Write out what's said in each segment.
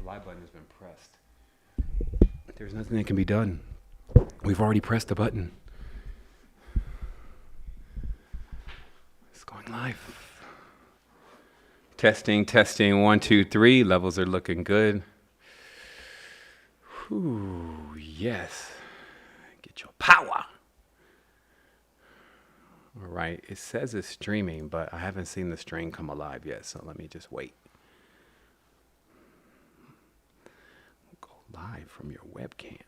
live button has been pressed. There's nothing that can be done. We've already pressed the button. It's going live. Testing, testing, 1, 2, 3. Levels are looking good. Whew, yes. Get your power. All right, it says it's streaming, but I haven't seen the stream come alive yet, so let me just wait. Go live from your webcam.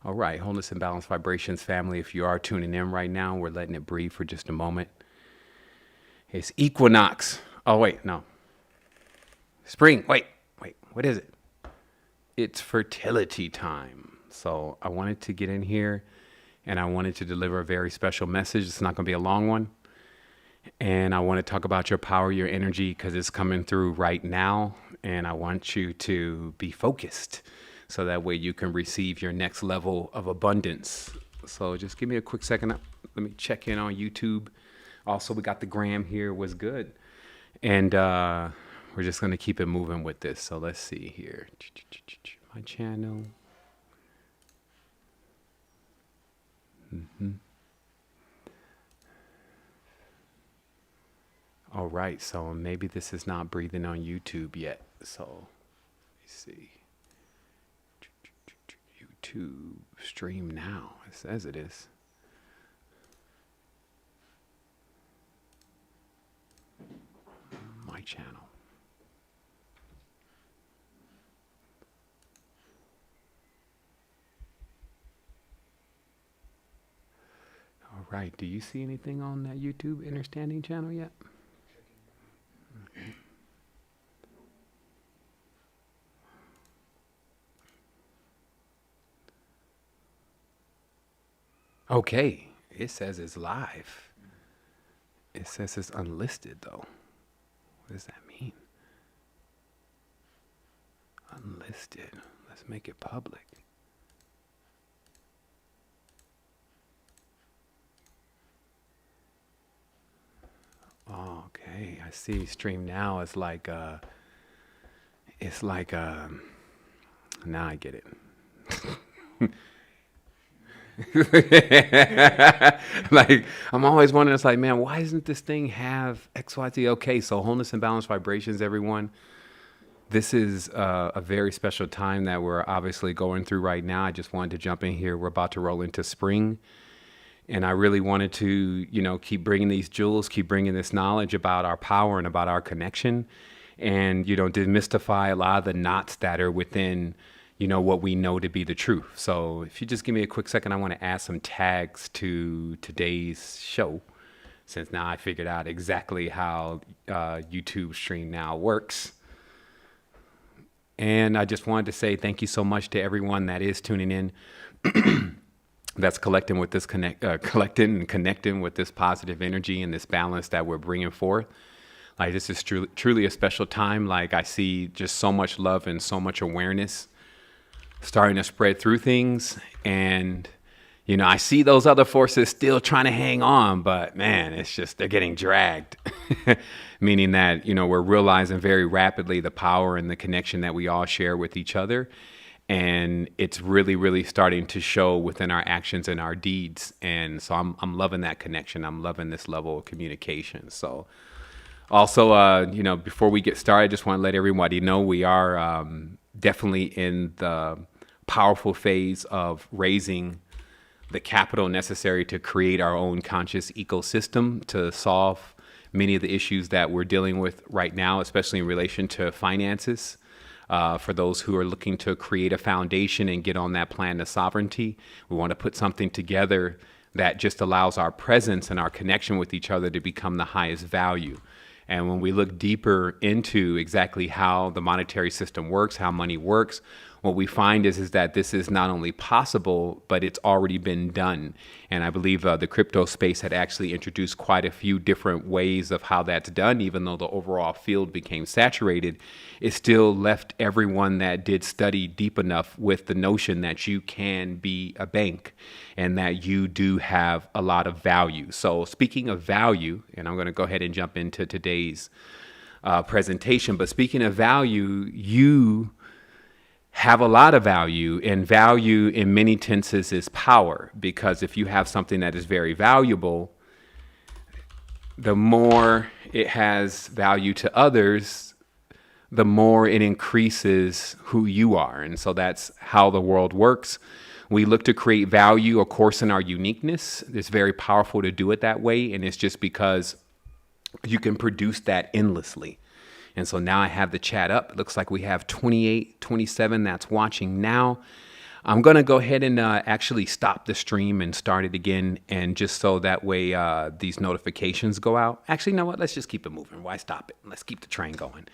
All right, Wholeness and Balance Vibrations family, if you are tuning in right now, we're letting it breathe for just a moment. It's equinox. Oh, wait, no. Spring, wait, what is it? It's fertility time. So I wanted to get in here and I wanted to deliver a very special message. It's not going to be a long one. And I want to talk about your power, your energy, because it's coming through right now. And I want you to be focused so that way you can receive your next level of abundance. So just give me a quick second. Let me check in on YouTube. Also, we got the gram here. Was good. And we're just going to keep it moving with this. So let's see here. My channel. All right, so maybe this is not breathing on YouTube yet. So let me see. YouTube stream now. It says it is. My channel. All right, do you see anything on that YouTube Understanding channel yet? Okay, it says it's live. It says it's unlisted though. What does that mean? Unlisted. Let's make it public. Okay, I see. Stream now is like now I get it. Like I'm always wondering, it's like, man, why doesn't this thing have XYZ? Okay, so Wholeness and Balance Vibrations, everyone. This is a very special time that we're obviously going through right now. I just wanted to jump in here. We're about to roll into spring. And I really wanted to, keep bringing these jewels, keep bringing this knowledge about our power and about our connection. And, demystify a lot of the knots that are within, what we know to be the truth. So if you just give me a quick second, I want to add some tags to today's show, since now I figured out exactly how YouTube stream now works. And I just wanted to say thank you so much to everyone that is tuning in, that's collecting with this collecting and connecting with this positive energy and this balance that we're bringing forth. Like, this is truly a special time. Like, I see just so much love and so much awareness starting to spread through things. And, I see those other forces still trying to hang on, but man, it's just, they're getting dragged. Meaning that, we're realizing very rapidly the power and the connection that we all share with each other. And it's really, really starting to show within our actions and our deeds. And so I'm loving that connection. I'm loving this level of communication. So also, before we get started, I just want to let everybody know we are definitely in the powerful phase of raising the capital necessary to create our own conscious ecosystem to solve many of the issues that we're dealing with right now, especially in relation to finances. For those who are looking to create a foundation and get on that plan to sovereignty, we want to put something together that just allows our presence and our connection with each other to become the highest value. And when we look deeper into exactly how the monetary system works, how money works, what we find is that this is not only possible, but it's already been done. And I believe the crypto space had actually introduced quite a few different ways of how that's done. Even though the overall field became saturated, it still left everyone that did study deep enough with the notion that you can be a bank and that you do have a lot of value. So speaking of value, and I'm going to go ahead and jump into today's presentation. But speaking of value, you have a lot of value, and value in many tenses is power, because if you have something that is very valuable, the more it has value to others, the more it increases who you are. And so that's how the world works. We look to create value, of course, in our uniqueness. It's very powerful to do it that way. And it's just because you can produce that endlessly. And so now I have the chat up. It looks like we have 28, 27 that's watching now. I'm going to go ahead and actually stop the stream and start it again. And just so that way these notifications go out. Actually, you know what? Let's just keep it moving. Why stop it? Let's keep the train going.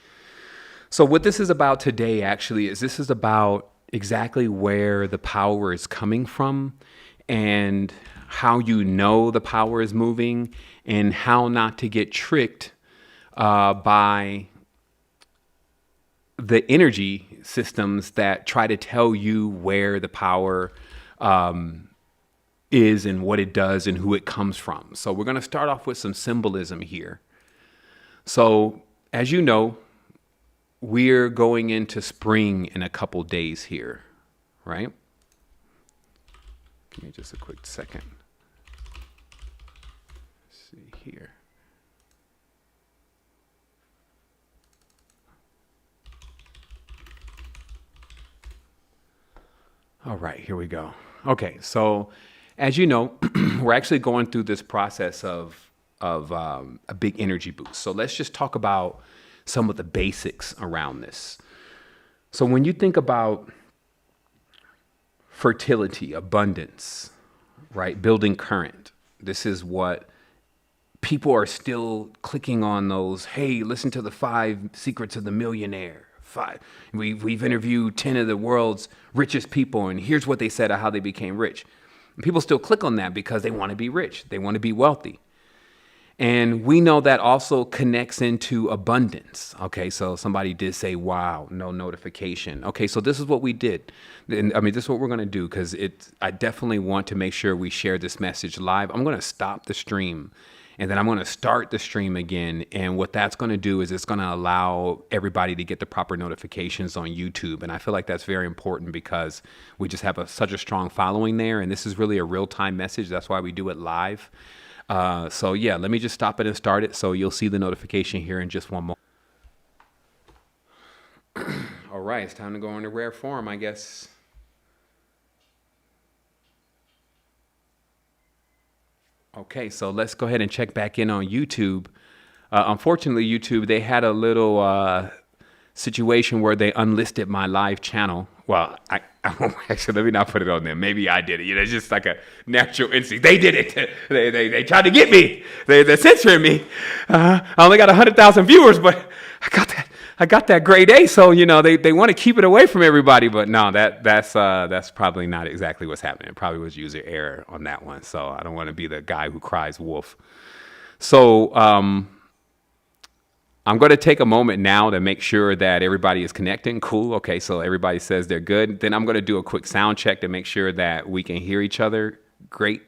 So what this is about today actually is this is about exactly where the power is coming from, and how you know the power is moving, and how not to get tricked by the energy systems that try to tell you where the power is and what it does and who it comes from. So we're going to start off with some symbolism here. So as you know, we're going into spring in a couple days here, right? Give me just a quick second. Let's see here. All right, here we go. Okay, so as you know, we're actually going through this process of a big energy boost. So let's just talk about some of the basics around this. So when you think about fertility, abundance, right, building current, this is what people are still clicking on those. Hey, listen to the 5 secrets of the millionaire. 5. We've interviewed 10 of the world's richest people, and here's what they said of how they became rich. And people still click on that because they want to be rich. They want to be wealthy. And we know that also connects into abundance. Okay, so somebody did say, wow, no notification. Okay, so this is what we did. And I mean, this is what we're going to do, because I definitely want to make sure we share this message live. I'm going to stop the stream, and then I'm going to start the stream again. And what that's going to do is it's going to allow everybody to get the proper notifications on YouTube. And I feel like that's very important, because we just have such a strong following there. And this is really a real-time message. That's why we do it live. So yeah, let me just stop it and start it. So you'll see the notification here in just one moment. All right, it's time to go into rare form, I guess. Okay, so let's go ahead and check back in on YouTube. Unfortunately, YouTube, they had a little situation where they unlisted my live channel. Well, actually, let me not put it on there. Maybe I did it. You know, it's just like a natural instinct. They did it. They tried to get me. They're censoring me. I only got 100,000 viewers, but I got that grade A. So you know, they want to keep it away from everybody. But no, that's probably not exactly what's happening. It probably was user error on that one. So I don't want to be the guy who cries wolf. So I'm going to take a moment now to make sure that everybody is connecting. Cool. Okay, so everybody says they're good. Then I'm going to do a quick sound check to make sure that we can hear each other. Great.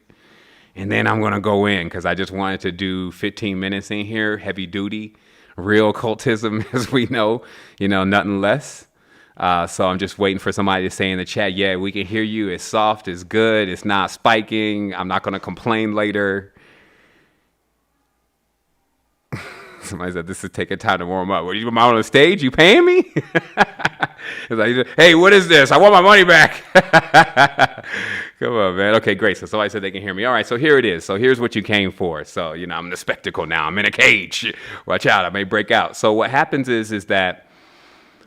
And then I'm going to go in, because I just wanted to do 15 minutes in here, heavy duty, real occultism, as we know, nothing less. So I'm just waiting for somebody to say in the chat, yeah, we can hear you. It's soft. It's good. It's not spiking. I'm not going to complain later. Somebody said, this is taking time to warm up. What, you on the stage? You paying me? It's like, hey, what is this? I want my money back. Come on, man. Okay, great. So somebody said they can hear me. All right, so here it is. So here's what you came for. So, I'm in the spectacle now. I'm in a cage. Watch out. I may break out. So what happens is that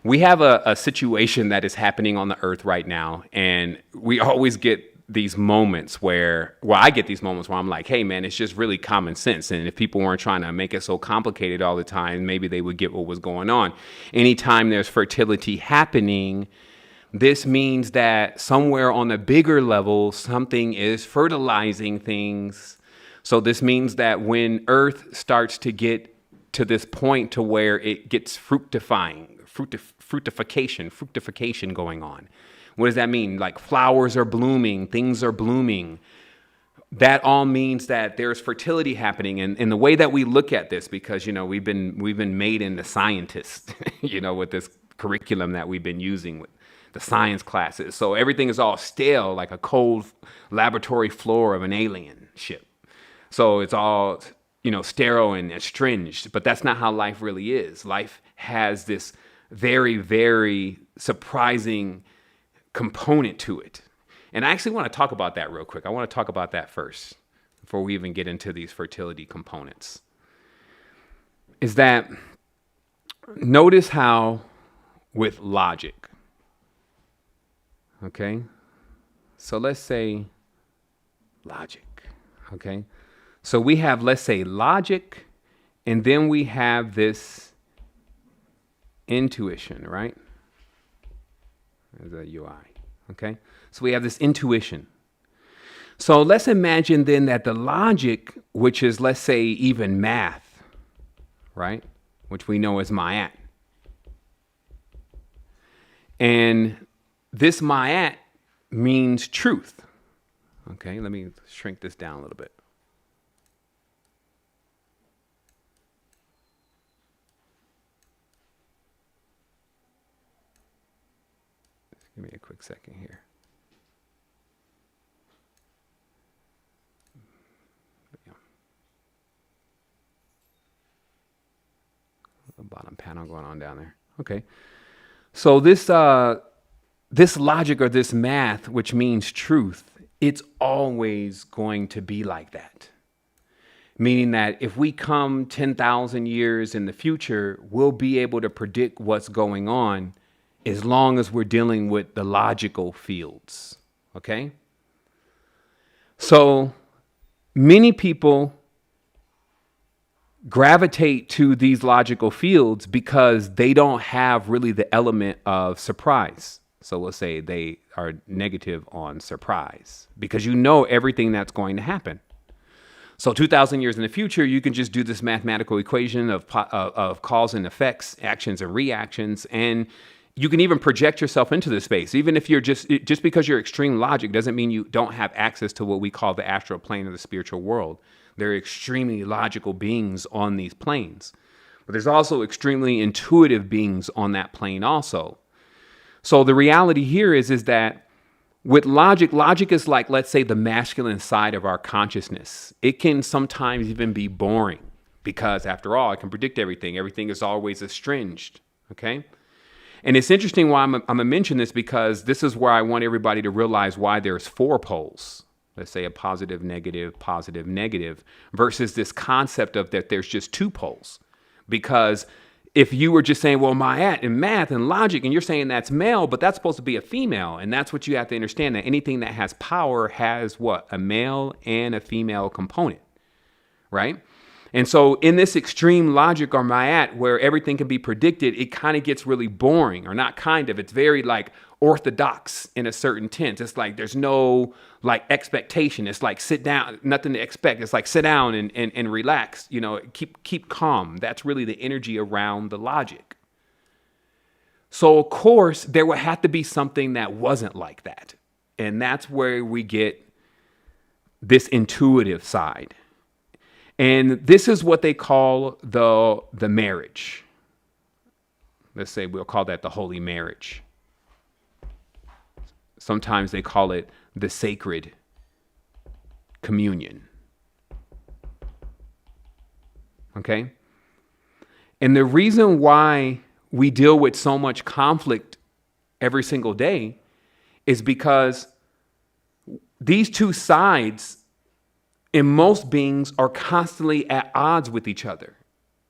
we have a situation that is happening on the earth right now. And we always get these moments where, I get these moments where I'm like, hey man, it's just really common sense. And if people weren't trying to make it so complicated all the time, maybe they would get what was going on. Anytime there's fertility happening, this means that somewhere on a bigger level, something is fertilizing things. So this means that when Earth starts to get to this point to where it gets fructification going on. What does that mean? Like flowers are blooming, things are blooming. that all means that there's fertility happening. And the way that we look at this, because, we've been made into scientists, with this curriculum that we've been using with the science classes. So everything is all stale, like a cold laboratory floor of an alien ship. So it's all, sterile and estranged, but that's not how life really is. Life has this very, very surprising component to it. And I actually want to talk about that real quick. I want to talk about that first before we even get into these fertility components. Is that, notice how with logic, okay? So let's say logic, okay? So we have, let's say, logic, and then we have this intuition, right? There's a UI, okay? So we have this intuition. So let's imagine then that the logic, which is, let's say, even math, right? Which we know as Ma'at. And this Ma'at means truth. Okay, let me shrink this down a little bit. Just give me a quick second here. Bottom panel going on down there. Okay. So this logic or this math, which means truth, it's always going to be like that. Meaning that if we come 10,000 years in the future, we'll be able to predict what's going on as long as we're dealing with the logical fields. Okay. So many people gravitate to these logical fields because they don't have really the element of surprise. So we'll say they are negative on surprise because everything that's going to happen. So 2,000 years in the future, you can just do this mathematical equation of cause and effects, actions and reactions, and you can even project yourself into this space. Even if you're just because you're extreme logic doesn't mean you don't have access to what we call the astral plane of the spiritual world. They're extremely logical beings on these planes. But there's also extremely intuitive beings on that plane also. So the reality here is that with logic is like, let's say, the masculine side of our consciousness. It can sometimes even be boring because, after all, it can predict everything. Everything is always estranged, okay? And it's interesting why I'm going to mention this because this is where I want everybody to realize why there's 4 poles. Let's say a positive, negative, versus this concept of that there's just 2 poles. Because if you were just saying, well, Ma'at and math and logic, and you're saying that's male, but that's supposed to be a female. And that's what you have to understand, that anything that has power has what? A male and a female component, right? And so in this extreme logic or Ma'at where everything can be predicted, it kind of gets really boring, or not kind of, it's very like orthodox in a certain tense. It's like there's no like expectation. It's like sit down, nothing to expect. It's like sit down and relax, keep calm. That's really the energy around the logic. So of course there would have to be something that wasn't like that. And that's where we get this intuitive side. And this is what they call the marriage. Let's say we'll call that the holy marriage. Sometimes they call it the sacred communion. Okay? And the reason why we deal with so much conflict every single day is because these 2 sides in most beings are constantly at odds with each other,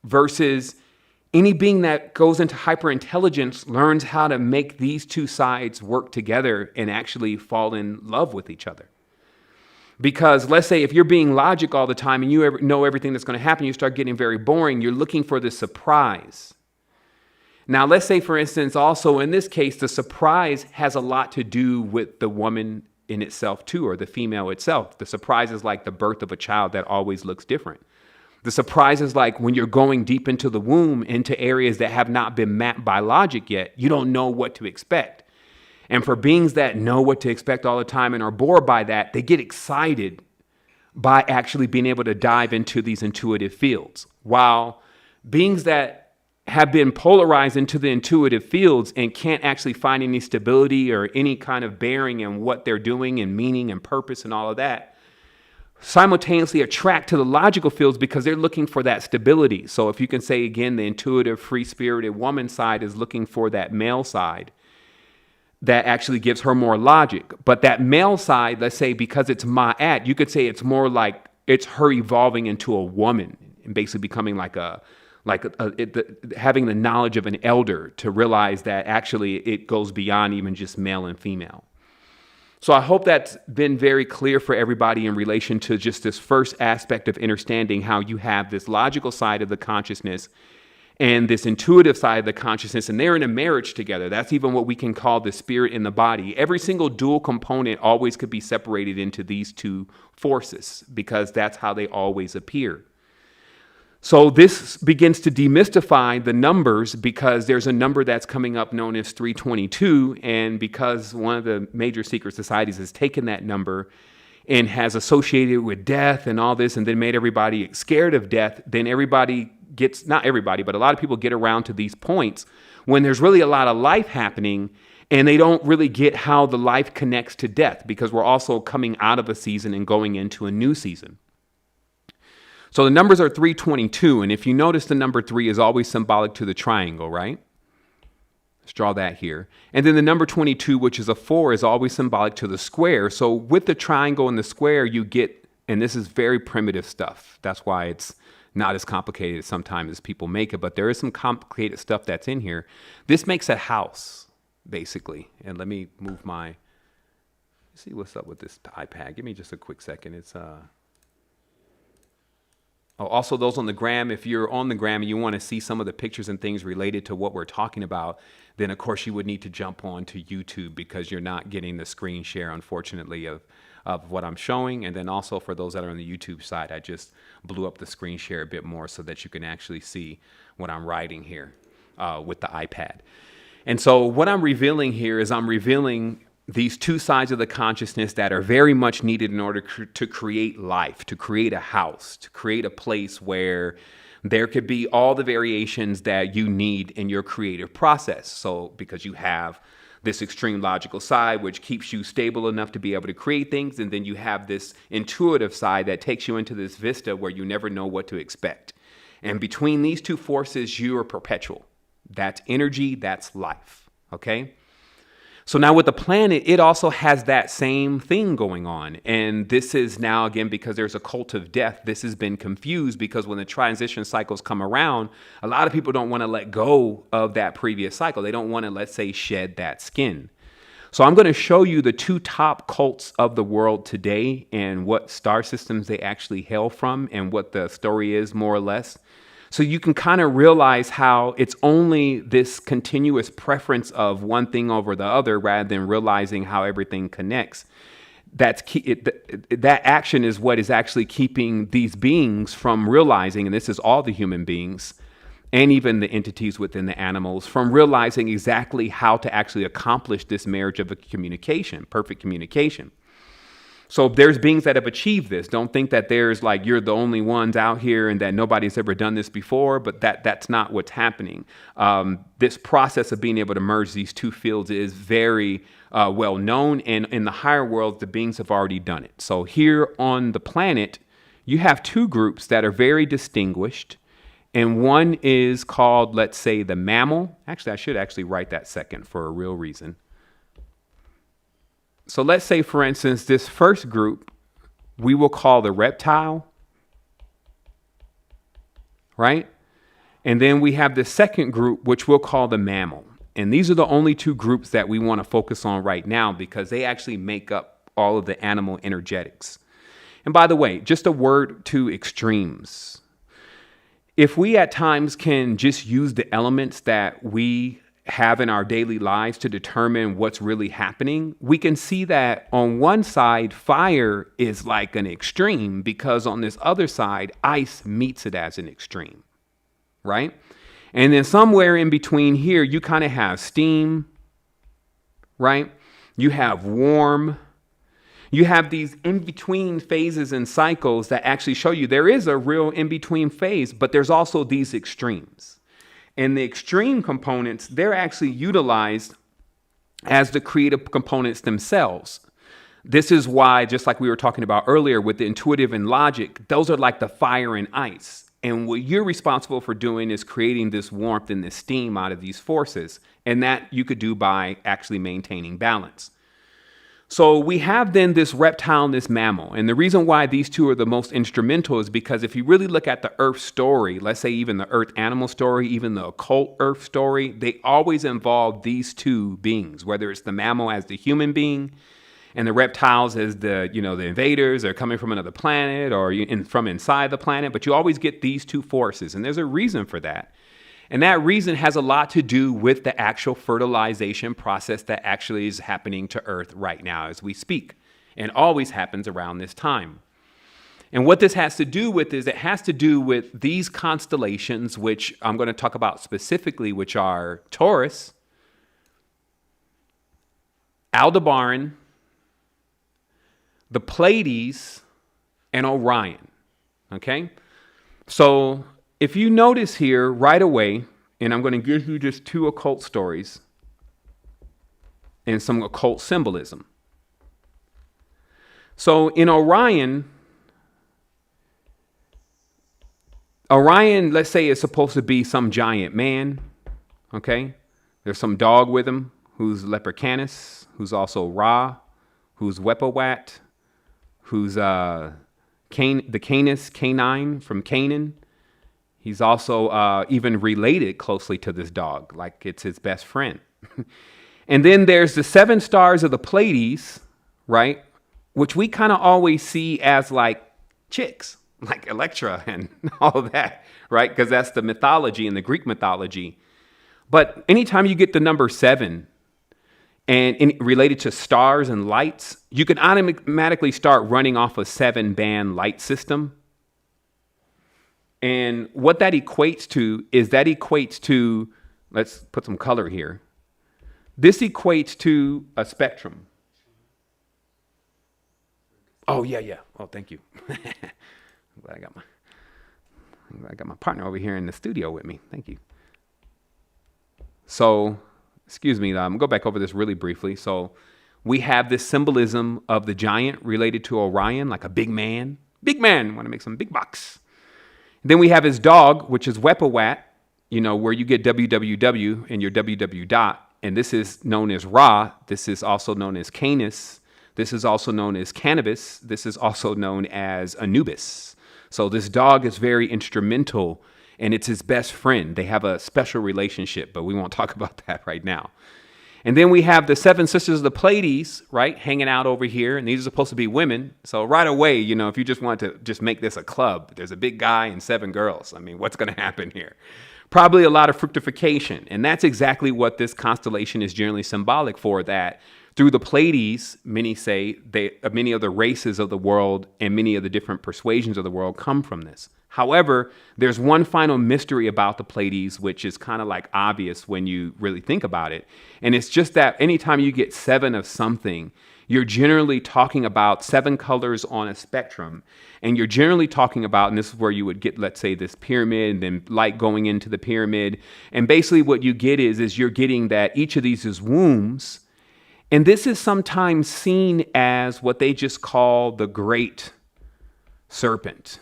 versus any being that goes into hyperintelligence learns how to make these 2 sides work together and actually fall in love with each other. Because let's say if you're being logic all the time and you know everything that's going to happen, you start getting very boring. You're looking for the surprise. Now, let's say, for instance, also in this case, the surprise has a lot to do with the woman in itself too, or the female itself. The surprise is like the birth of a child that always looks different. The surprise is like when you're going deep into the womb, into areas that have not been mapped by logic yet, you don't know what to expect. And for beings that know what to expect all the time and are bored by that, they get excited by actually being able to dive into these intuitive fields. While beings that have been polarized into the intuitive fields and can't actually find any stability or any kind of bearing in what they're doing and meaning and purpose and all of that, simultaneously attract to the logical fields because they're looking for that stability. So if you can say again, the intuitive, free-spirited woman side is looking for that male side that actually gives her more logic. But that male side, let's say because it's ma'at, you could say it's more like it's her evolving into a woman and basically becoming having the knowledge of an elder to realize that actually it goes beyond even just male and female. So I hope that's been very clear for everybody in relation to just this first aspect of understanding how you have this logical side of the consciousness and this intuitive side of the consciousness, and they're in a marriage together. That's even what we can call the spirit and the body. Every single dual component always could be separated into these two forces because that's how they always appear. So this begins to demystify the numbers because there's a number that's coming up known as 322. And because one of the major secret societies has taken that number and has associated it with death and all this and then made everybody scared of death, then everybody gets, not everybody, but a lot of people get around to these points when there's really a lot of life happening and they don't really get how the life connects to death because we're also coming out of a season and going into a new season. So the numbers are 322, and if you notice the number 3 is always symbolic to the triangle, right? Let's draw that here. And then the number 22, which is a 4, is always symbolic to the square. So with the triangle and the square, you get, and this is very primitive stuff. That's why it's not as complicated sometimes as people make it, but there is some complicated stuff that's in here. This makes a house, basically. And let me move my, let's see what's up with this iPad. Give me just a quick second. It's Oh, also, those on the gram, if you're on the gram and you want to see some of the pictures and things related to what we're talking about, then of course you would need to jump on to YouTube because you're not getting the screen share, unfortunately, of what I'm showing. And then also for those that are on the YouTube side, I just blew up the screen share a bit more so that you can actually see what I'm writing here with the iPad. And so what I'm revealing here is I'm revealing these two sides of the consciousness that are very much needed in order to create life, to create a house, to create a place where there could be all the variations that you need in your creative process. So because you have this extreme logical side, which keeps you stable enough to be able to create things. And then you have this intuitive side that takes you into this vista where you never know what to expect. And between these two forces, you are perpetual. That's energy, that's life, okay? So now with the planet, it also has that same thing going on. And this is now, again, because there's a cult of death, this has been confused because when the transition cycles come around, a lot of people don't want to let go of that previous cycle. They don't want to, let's say, shed that skin. So I'm going to show you the two top cults of the world today and what star systems they actually hail from and what the story is, more or less. So you can kind of realize how it's only this continuous preference of one thing over the other rather than realizing how everything connects. That action is what is actually keeping these beings from realizing, and this is all the human beings and even the entities within the animals, from realizing exactly how to actually accomplish this marriage of a communication, perfect communication. So there's beings that have achieved this. Don't think that there's like you're the only ones out here and that nobody's ever done this before, but that's not what's happening. This process of being able to merge these two fields is very well known, and in the higher world, the beings have already done it. So here on the planet, you have two groups that are very distinguished, and one is called, let's say, the mammal. Actually, I should actually write that second for a real reason. So let's say, for instance, this first group, we will call the reptile, right? And then we have the second group, which we'll call the mammal. And these are the only two groups that we want to focus on right now because they actually make up all of the animal energetics. And by the way, just a word to extremes. If we at times can just use the elements that we have in our daily lives to determine what's really happening, we can see that on one side, fire is like an extreme because on this other side, ice meets it as an extreme, right? And then somewhere in between here, you kind of have steam, right? You have warm, You have these in-between phases and cycles that actually show you there is a real in-between phase, but there's also these extremes. And the extreme components, they're actually utilized as the creative components themselves. This is why, just like we were talking about earlier with the intuitive and logic, those are like the fire and ice. And what you're responsible for doing is creating this warmth and this steam out of these forces. And that you could do by actually maintaining balance. So we have then this reptile and this mammal. And the reason why these two are the most instrumental is because if you really look at the Earth story, let's say even the Earth animal story, even the occult Earth story, they always involve these two beings, whether it's the mammal as the human being and the reptiles as the invaders are coming from another planet or from inside the planet. But you always get these two forces. And there's a reason for that. And that reason has a lot to do with the actual fertilization process that actually is happening to Earth right now as we speak, and always happens around this time. And what this has to do with is it has to do with these constellations, which I'm going to talk about specifically, which are Taurus, Aldebaran, the Pleiades, and Orion. Okay? So if you notice here right away, and I'm going to give you just two occult stories and some occult symbolism. So in Orion, let's say, is supposed to be some giant man, okay? There's some dog with him who's Leprechaunus, who's also Ra, who's Wepawat, who's the Canine from Canaan. He's also even related closely to this dog, like it's his best friend. And then there's the 7 stars of the Pleiades, right? Which we kind of always see as like chicks, like Electra and all that, right? Because that's the mythology in the Greek mythology. But anytime you get the number 7 and related to stars and lights, you can automatically start running off a 7-band light system. And what that equates to, let's put some color here. This equates to a spectrum. Oh, yeah. Oh, thank you. I'm glad I got my partner over here in the studio with me. Thank you. So, excuse me, I'm going to go back over this really briefly. So we have this symbolism of the giant related to Orion, like a big man. Big man, want to make some big bucks. Then we have his dog, which is Wepawat, where you get www and your www dot. And this is known as Ra. This is also known as Canis. This is also known as Cannabis. This is also known as Anubis. So this dog is very instrumental, and it's his best friend. They have a special relationship, but we won't talk about that right now. And then we have the 7 sisters of the Pleiades, right, hanging out over here. And these are supposed to be women. So right away, if you just want to just make this a club, there's a big guy and 7 girls. I mean, what's going to happen here? Probably a lot of fructification. And that's exactly what this constellation is generally symbolic for, that through the Pleiades, many say, many of the races of the world and many of the different persuasions of the world come from this. However, there's one final mystery about the Pleiades, which is kind of like obvious when you really think about it. And it's just that anytime you get 7 of something, you're generally talking about 7 colors on a spectrum. And you're generally talking about, and this is where you would get, let's say, this pyramid, and then light going into the pyramid. And basically what you get is you're getting that each of these is wombs. And this is sometimes seen as what they just call the great serpent.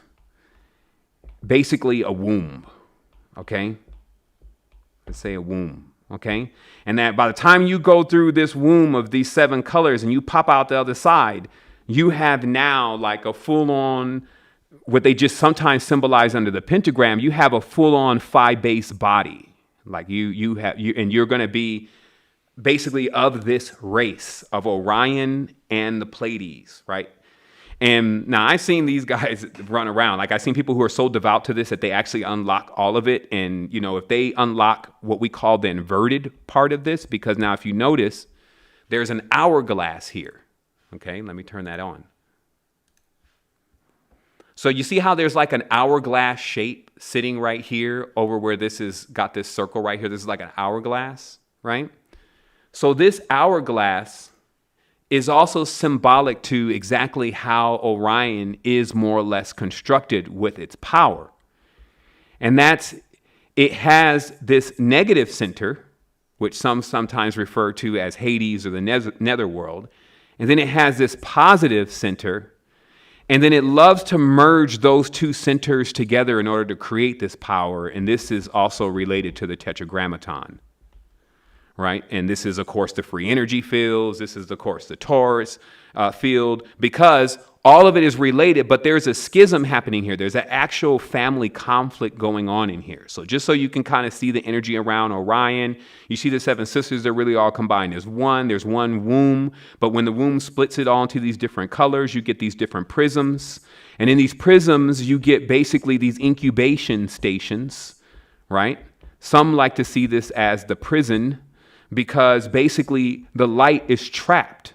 Basically a womb, okay? Let's say a womb, okay? And that by the time you go through this womb of these 7 colors and you pop out the other side, you have now like a full-on, what they just sometimes symbolize under the pentagram, you have a full-on phi-base body. Like and you're going to be basically of this race of Orion and the Pleiades, right? And now I've seen these guys run around. Like I've seen people who are so devout to this that they actually unlock all of it. And, if they unlock what we call the inverted part of this, because now if you notice, there's an hourglass here. Okay, let me turn that on. So you see how there's like an hourglass shape sitting right here over where this is got this circle right here. This is like an hourglass, right? So this hourglass is also symbolic to exactly how Orion is more or less constructed with its power. And that's, it has this negative center, which some sometimes refer to as Hades or the netherworld. And then it has this positive center. And then it loves to merge those two centers together in order to create this power. And this is also related to the Tetragrammaton, right? And this is, of course, the free energy fields. This is, of course, the Taurus field, because all of it is related, but there's a schism happening here. There's an actual family conflict going on in here. So just so you can kind of see the energy around Orion, you see the seven sisters, they're really all combined. There's one womb, but when the womb splits it all into these different colors, you get these different prisms. And in these prisms, you get basically these incubation stations, right? Some like to see this as the prison, because basically the light is trapped.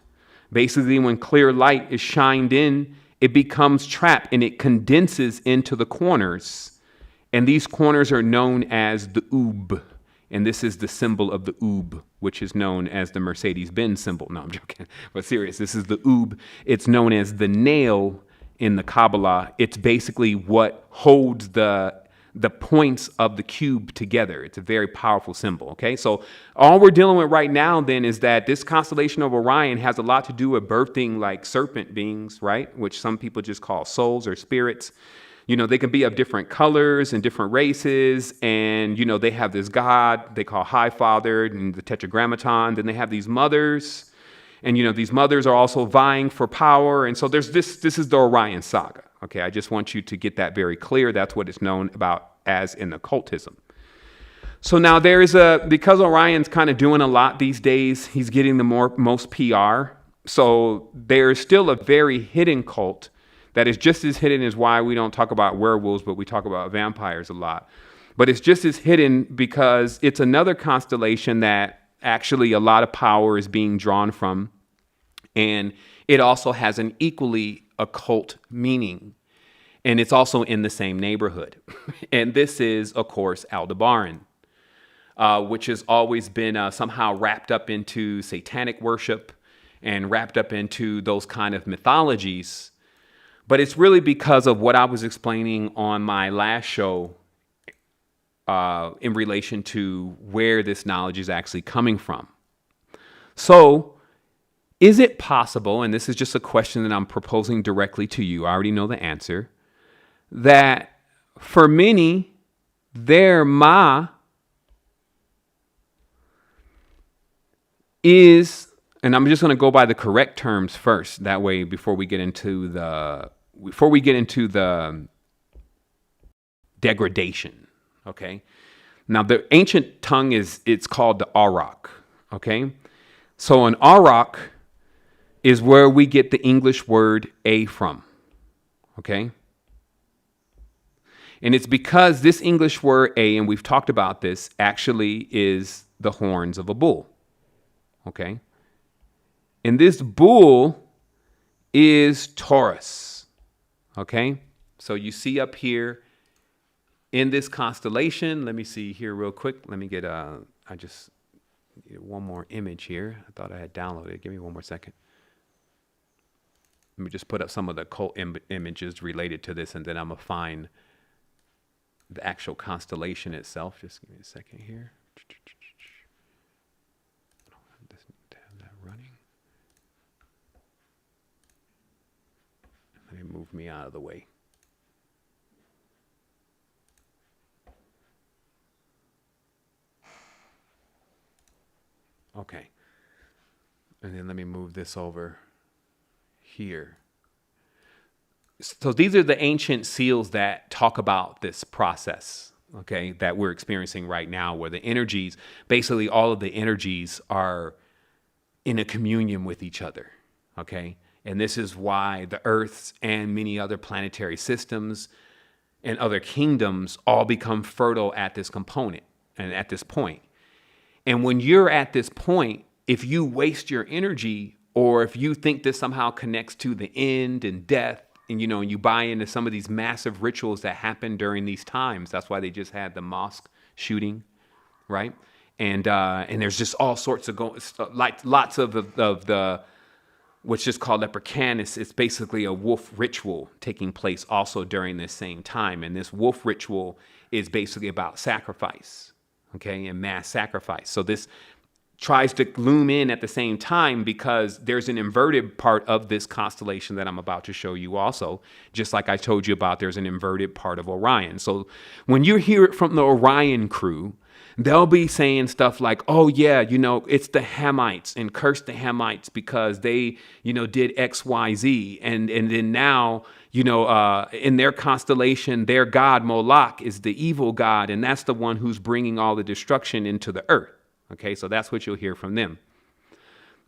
Basically, when clear light is shined in, it becomes trapped and it condenses into the corners. And these corners are known as the oob. And this is the symbol of the oob, which is known as the Mercedes-Benz symbol. No, I'm joking. But serious, this is the oob. It's known as the nail in the Kabbalah. It's basically what holds the points of the cube together. It's a very powerful symbol, okay? So all we're dealing with right now then is that this constellation of Orion has a lot to do with birthing like serpent beings, right? Which some people just call souls or spirits. You know, they can be of different colors and different races. And, you know, they have this god they call High Father and the Tetragrammaton. Then they have these mothers. And, you know, these mothers are also vying for power. And so there's this is the Orion saga. Okay, I just want you to get that very clear. That's what it's known about as in occultism. So now because Orion's kind of doing a lot these days, he's getting the most PR. So there's still a very hidden cult that is just as hidden as why we don't talk about werewolves, but we talk about vampires a lot. But it's just as hidden because it's another constellation that actually a lot of power is being drawn from. And it also has an equally occult meaning. And it's also in the same neighborhood. And this is, of course, Aldebaran, which has always been somehow wrapped up into satanic worship and wrapped up into those kind of mythologies. But it's really because of what I was explaining on my last show in relation to where this knowledge is actually coming from. So, is it possible, and this is just a question that I'm proposing directly to you, I already know the answer, that for many, their Ma is, and I'm just going to go by the correct terms first, that way before we get into the degradation, okay? Now, the ancient tongue it's called the Arak, okay? So an Arak is where we get the English word a from, okay? And it's because this English word a, and we've talked about this, actually is the horns of a bull, okay? And this bull is Taurus, okay? So you see up here in this constellation, let me see here real quick. Let me get I just need one more image here. I thought I had downloaded it. Give me one more second. Let me just put up some of the occult images related to this, and then I'm going to find the actual constellation itself. Just give me a second here. I don't have that running. Let me move me out of the way. Okay. And then let me move this over here. So these are the ancient seals that talk about this process, okay, that we're experiencing right now, where the energies, basically all of the energies are in a communion with each other, okay? And this is why the Earths and many other planetary systems and other kingdoms all become fertile at this component and at this point. And when you're at this point, if you waste your energy, or if you think this somehow connects to the end and death, and you know, and you buy into some of these massive rituals that happen during these times, that's why they just had the mosque shooting, right? And there's just all sorts of like lots of the which is called Leprechaunus. It's basically a wolf ritual taking place also during this same time. And this wolf ritual is basically about sacrifice, okay, and mass sacrifice. So this tries to loom in at the same time because there's an inverted part of this constellation that I'm about to show you also. Just like I told you about, there's an inverted part of Orion. So when you hear it from the Orion crew, they'll be saying stuff like, oh yeah, it's the Hamites, and curse the Hamites because they, did X, Y, Z. And then now, in their constellation, their god Moloch is the evil god. And that's the one who's bringing all the destruction into the earth. Okay, so that's what you'll hear from them.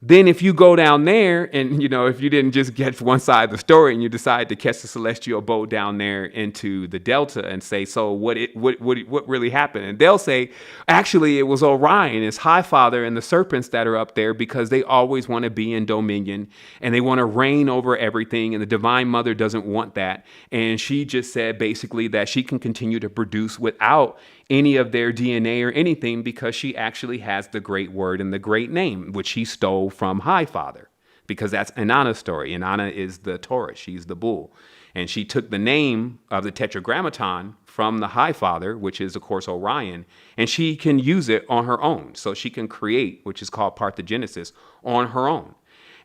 Then if you go down there and, if you didn't just get one side of the story and you decide to catch the celestial boat down there into the Delta and say, so what really happened? And they'll say, actually, it was Orion, his high father, and the serpents that are up there because they always want to be in dominion and they want to reign over everything. And the divine mother doesn't want that. And she just said basically that she can continue to produce without any of their DNA or anything because she actually has the great word and the great name, which she stole from High Father, because that's Inanna's story. Inanna is the Taurus. She's the bull. And she took the name of the Tetragrammaton from the High Father, which is, of course, Orion, and she can use it on her own. So she can create, which is called parthenogenesis, on her own.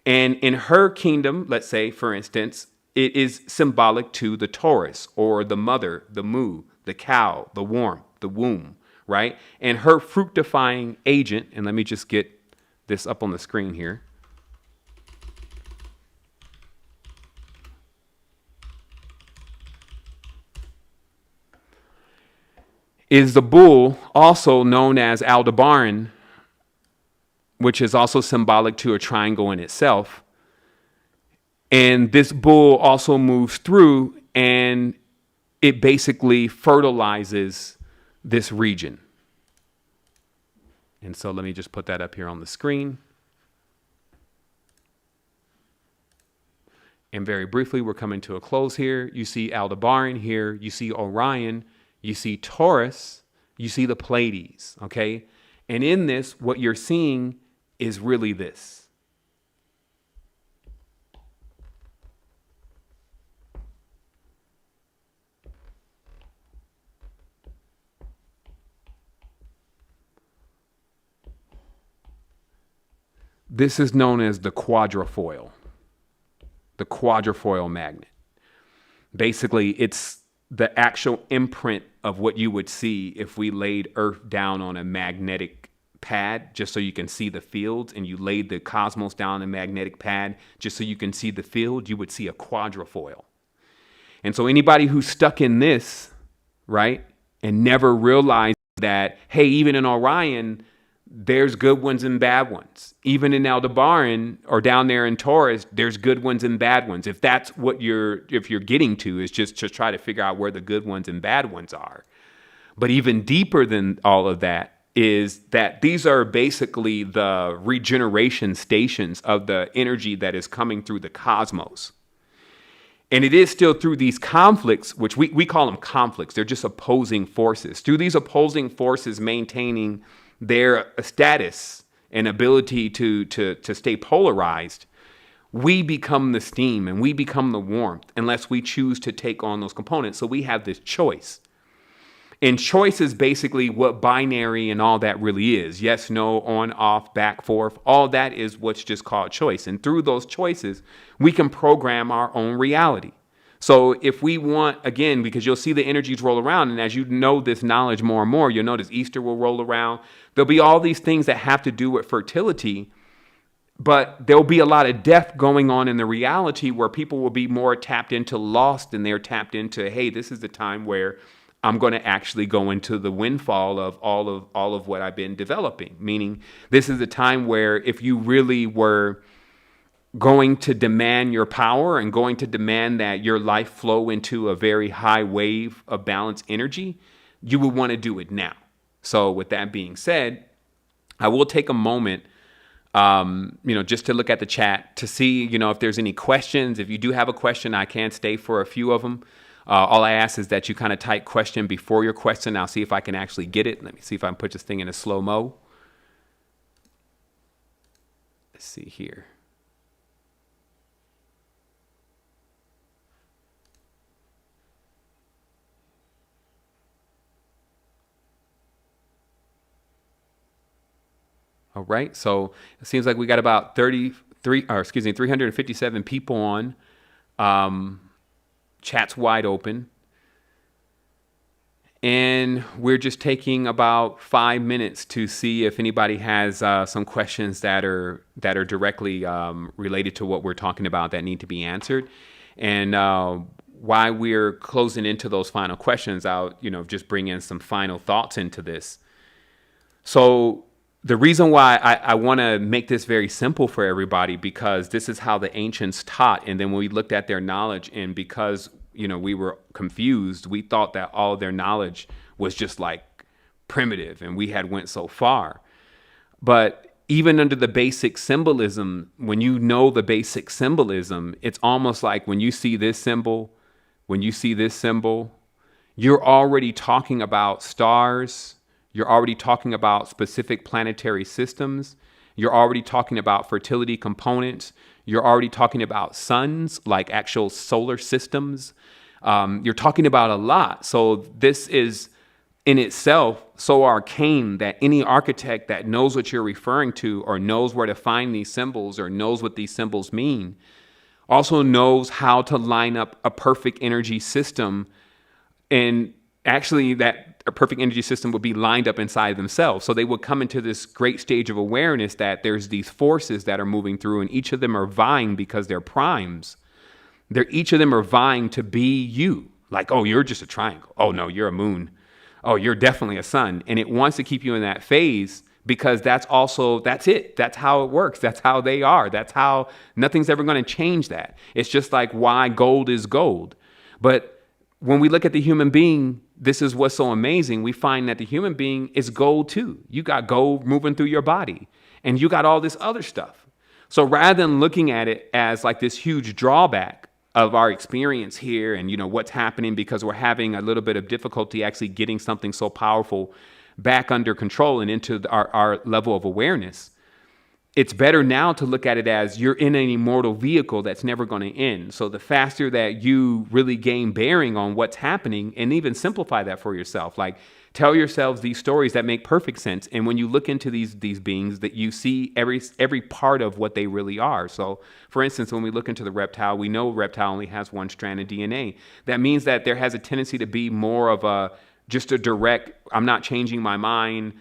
And in her kingdom, let's say, for instance, it is symbolic to the Taurus, or the mother, the mu, the cow, the warmth, the womb, right? And her fructifying agent, and let me just get this up on the screen here. Is the bull, also known as Aldebaran, which is also symbolic to a triangle in itself. And this bull also moves through and it basically fertilizes this region. And so let me just put that up here on the screen. And very briefly, we're coming to a close here. You see Aldebaran here. You see Orion. You see Taurus. You see the Pleiades, okay? And in this, what you're seeing is really this. This is known as the quadrifoil magnet. Basically, it's the actual imprint of what you would see if we laid Earth down on a magnetic pad, just so you can see the fields, and you laid the cosmos down on a magnetic pad, just so you can see the field, you would see a quadrifoil. And so anybody who's stuck in this, right, and never realized that, hey, even in Orion, there's good ones and bad ones. Even in Aldebaran or down there in Taurus, there's good ones and bad ones. If that's what if you're getting to, is just to try to figure out where the good ones and bad ones are. But even deeper than all of that is that these are basically the regeneration stations of the energy that is coming through the cosmos. And it is still through these conflicts, which we call them conflicts. They're just opposing forces. Through these opposing forces maintaining their status and ability to stay polarized, we become the steam and we become the warmth unless we choose to take on those components. So we have this choice. And choice is basically what binary and all that really is. Yes, no, on, off, back, forth. All that is what's just called choice. And through those choices, we can program our own reality. So if we want, again, because you'll see the energies roll around, and as you know this knowledge more and more, you'll notice Easter will roll around. There'll be all these things that have to do with fertility, but there'll be a lot of death going on in the reality where people will be more tapped into lost than they're tapped into, hey, this is the time where I'm going to actually go into the windfall of all of what I've been developing. Meaning this is the time where if you really were going to demand your power and going to demand that your life flow into a very high wave of balanced energy, you would want to do it now. So with that being said, I will take a moment, just to look at the chat to see, if there's any questions. If you do have a question, I can stay for a few of them. All I ask is that you kind of type question before your question. I'll see if I can actually get it. Let me see if I can put this thing in a slow-mo. Let's see here. right? So it seems like we got about 357 people on. Chat's wide open. And we're just taking about 5 minutes to see if anybody has some questions that are directly related to what we're talking about that need to be answered. And while we're closing into those final questions, I'll just bring in some final thoughts into this. So the reason why I want to make this very simple for everybody, because this is how the ancients taught. And then when we looked at their knowledge, and because we were confused, we thought that all of their knowledge was just like primitive and we had went so far. But even under the basic symbolism, when you know the basic symbolism, it's almost like when you see this symbol, you're already talking about stars. You're already talking about specific planetary systems. You're already talking about fertility components. You're already talking about suns, like actual solar systems. You're talking about a lot. So this is in itself so arcane that any architect that knows what you're referring to, or knows where to find these symbols, or knows what these symbols mean, also knows how to line up a perfect energy system. And actually that a perfect energy system would be lined up inside themselves. So they would come into this great stage of awareness that there's these forces that are moving through, and each of them are vying, because they're primes. Each of them are vying to be you. Like, oh, you're just a triangle. Oh, no, you're a moon. Oh, you're definitely a sun. And it wants to keep you in that phase, because that's it. That's how it works. That's how they are. That's how nothing's ever going to change that. It's just like why gold is gold. But when we look at the human being, this is what's so amazing. We find that the human being is gold too. You got gold moving through your body, and you got all this other stuff. So rather than looking at it as like this huge drawback of our experience here and what's happening because we're having a little bit of difficulty actually getting something so powerful back under control and into our level of awareness, it's better now to look at it as you're in an immortal vehicle that's never going to end. So the faster that you really gain bearing on what's happening, and even simplify that for yourself, like tell yourselves these stories that make perfect sense. And when you look into these beings, that you see every part of what they really are. So for instance, when we look into the reptile, we know reptile only has one strand of DNA. That means that there has a tendency to be more of just a direct, I'm not changing my mind,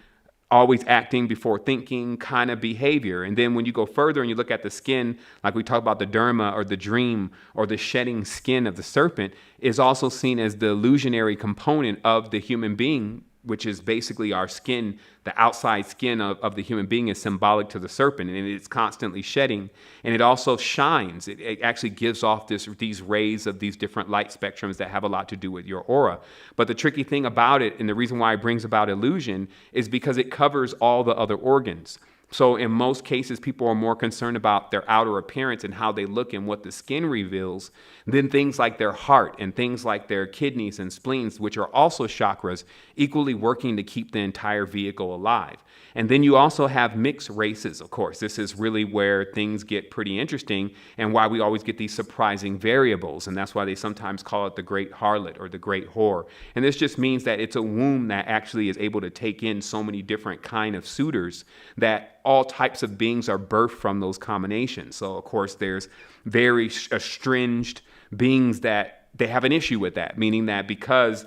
always acting before thinking kind of behavior. And then when you go further and you look at the skin, like we talk about the derma or the dream or the shedding skin of the serpent, is also seen as the illusionary component of the human being, which is basically our skin. The outside skin of the human being is symbolic to the serpent, and it's constantly shedding. And it also shines. It actually gives off these rays of these different light spectrums that have a lot to do with your aura. But the tricky thing about it, and the reason why it brings about illusion, is because it covers all the other organs. So in most cases, people are more concerned about their outer appearance and how they look and what the skin reveals than things like their heart and things like their kidneys and spleens, which are also chakras, equally working to keep the entire vehicle alive. And then you also have mixed races, of course. This is really where things get pretty interesting and why we always get these surprising variables. And that's why they sometimes call it the great harlot or the great whore. And this just means that it's a womb that actually is able to take in so many different kind of suitors that all types of beings are birthed from those combinations. So, of course, there's very estranged beings that they have an issue with that, meaning that because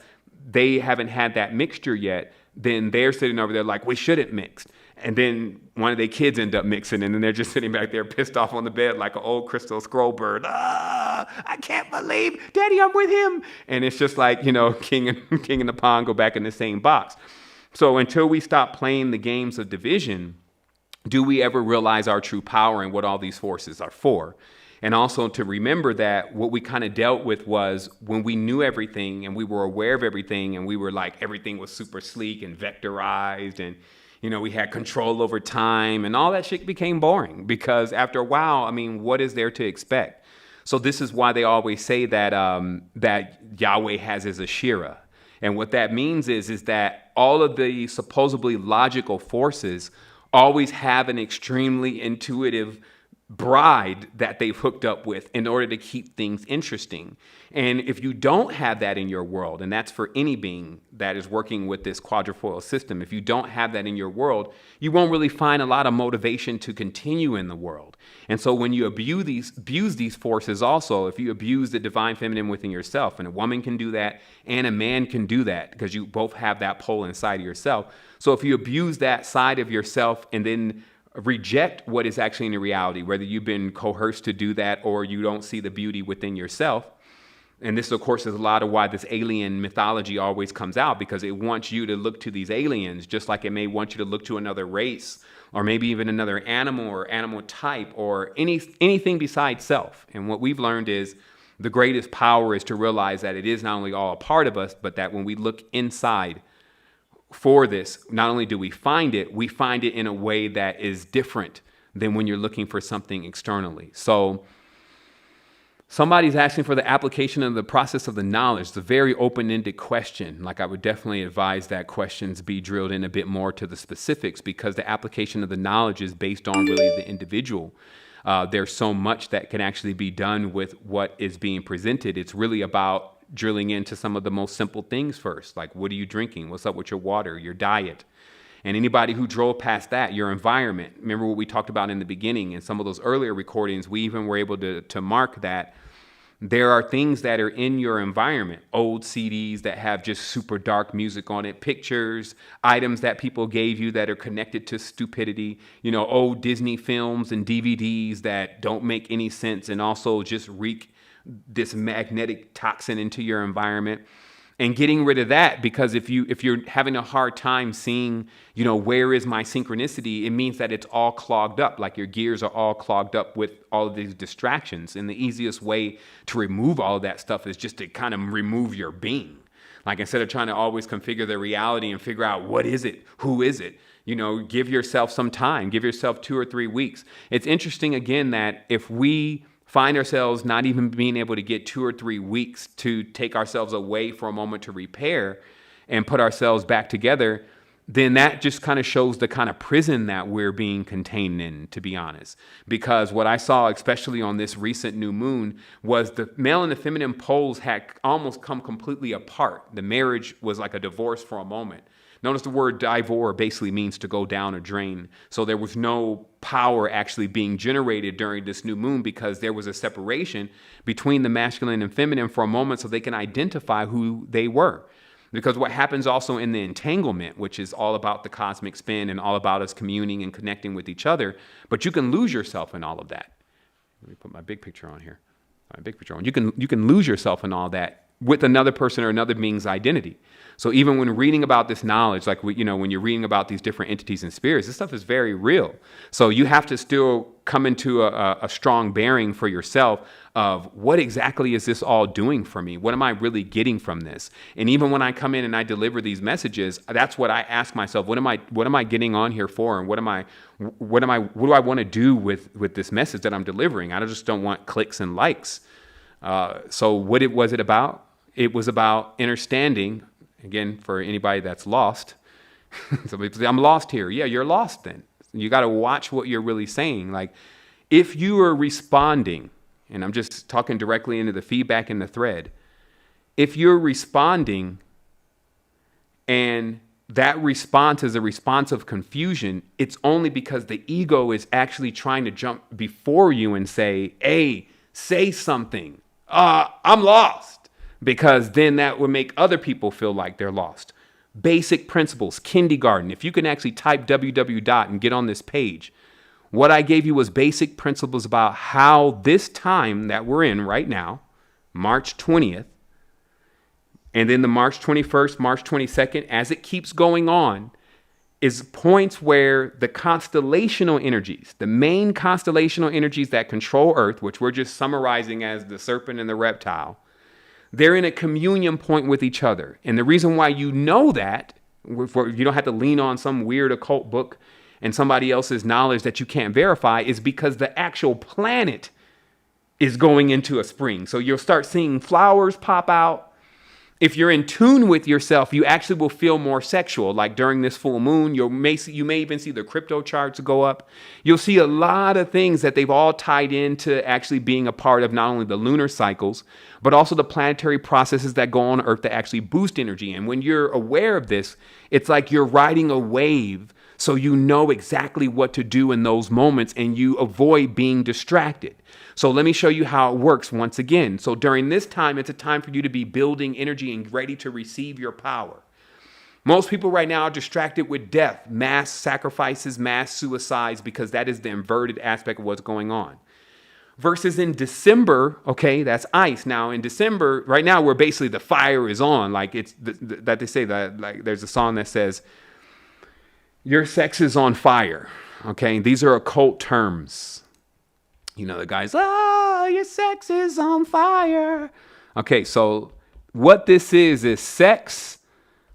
they haven't had that mixture yet, then they're sitting over there like, we shouldn't mix. And then one of their kids end up mixing, and then they're just sitting back there pissed off on the bed like an old crystal scroll bird. I can't believe, Daddy, I'm with him. And it's just like, king and the pawn go back in the same box. So until we stop playing the games of division, do we ever realize our true power and what all these forces are for? And also to remember that what we kind of dealt with was when we knew everything and we were aware of everything and we were like, everything was super sleek and vectorized and, we had control over time and all that shit became boring because after a while, what is there to expect? So this is why they always say that, that Yahweh has his Ashira. And what that means is that all of the supposedly logical forces always have an extremely intuitive bride that they've hooked up with in order to keep things interesting. And if you don't have that in your world, and that's for any being that is working with this quadrifoil system, if you don't have that in your world, you won't really find a lot of motivation to continue in the world. And so when you abuse these forces also, if you abuse the divine feminine within yourself, and a woman can do that and a man can do that because you both have that pole inside of yourself. So if you abuse that side of yourself and then reject what is actually in the reality, whether you've been coerced to do that or you don't see the beauty within yourself. And this, of course, is a lot of why this alien mythology always comes out, because it wants you to look to these aliens, just like it may want you to look to another race or maybe even another animal or animal type or anything besides self. And what we've learned is the greatest power is to realize that it is not only all a part of us, but that when we look inside for this, not only do we find it in a way that is different than when you're looking for something externally. So somebody's asking for the application of the process of the knowledge. It's a very open-ended question. Like, I would definitely advise that questions be drilled in a bit more to the specifics, because the application of the knowledge is based on really the individual. There's so much that can actually be done with what is being presented. It's really about drilling into some of the most simple things first, like what are you drinking? What's up with your water, your diet? And anybody who drove past that, your environment. Remember what we talked about in the beginning in some of those earlier recordings, we even were able to mark that there are things that are in your environment, old CDs that have just super dark music on it, pictures, items that people gave you that are connected to stupidity, old Disney films and DVDs that don't make any sense and also just wreak this magnetic toxin into your environment, and getting rid of that. Because if you're having a hard time seeing, where is my synchronicity, it means that it's all clogged up, like your gears are all clogged up with all of these distractions. And the easiest way to remove all of that stuff is just to kind of remove your being. Like, instead of trying to always configure the reality and figure out what is it, who is it, give yourself some time, give yourself 2 or 3 weeks. It's interesting again that if we find ourselves not even being able to get 2 or 3 weeks to take ourselves away for a moment to repair and put ourselves back together, then that just kind of shows the kind of prison that we're being contained in, to be honest. Because what I saw, especially on this recent new moon, was the male and the feminine poles had almost come completely apart. The marriage was like a divorce for a moment. Notice the word divor basically means to go down or drain. So there was no power actually being generated during this new moon, because there was a separation between the masculine and feminine for a moment so they can identify who they were. Because what happens also in the entanglement, which is all about the cosmic spin and all about us communing and connecting with each other, but you can lose yourself in all of that. Let me put my big picture on here. My big picture on. You can lose yourself in all that with another person or another being's identity. So even when reading about this knowledge, like when you're reading about these different entities and spirits, this stuff is very real. So you have to still come into a strong bearing for yourself of what exactly is this all doing for me? What am I really getting from this? And even when I come in and I deliver these messages, that's what I ask myself. What am I getting on here for? And what do I want to do with this message that I'm delivering? I just don't want clicks and likes. So what was it about? It was about understanding. Again, for anybody that's lost, somebody say, I'm lost here. Yeah, you're lost then. You got to watch what you're really saying. Like, if you are responding, and I'm just talking directly into the feedback in the thread, if you're responding and that response is a response of confusion, it's only because the ego is actually trying to jump before you and say, hey, say something. I'm lost. Because then that would make other people feel like they're lost. Basic principles, kindergarten. If you can actually type www. and get on this page, what I gave you was basic principles about how this time that we're in right now, March 20th, and then the March 21st, March 22nd, as it keeps going on, is points where the constellational energies, the main constellational energies that control Earth, which we're just summarizing as the serpent and the reptile, they're in a communion point with each other. And the reason why you know that, you don't have to lean on some weird occult book and somebody else's knowledge that you can't verify, is because the actual planet is going into a spring. So you'll start seeing flowers pop out. If you're in tune with yourself, you actually will feel more sexual. Like during this full moon, you may even see the crypto charts go up. You'll see a lot of things that they've all tied into actually being a part of not only the lunar cycles, but also the planetary processes that go on Earth that actually boost energy. And when you're aware of this, it's like you're riding a wave, so you know exactly what to do in those moments and you avoid being distracted. So let me show you how it works once again. So during this time, it's a time for you to be building energy and ready to receive your power. Most people right now are distracted with death, mass sacrifices, mass suicides, because that is the inverted aspect of what's going on. Versus in December, okay, that's ice. Now in December, right now, where basically the fire is on, like it's that they say that, like there's a song that says, your sex is on fire. Okay, these are occult terms. You know, the guy's, oh, your sex is on fire. Okay, so what this is sex.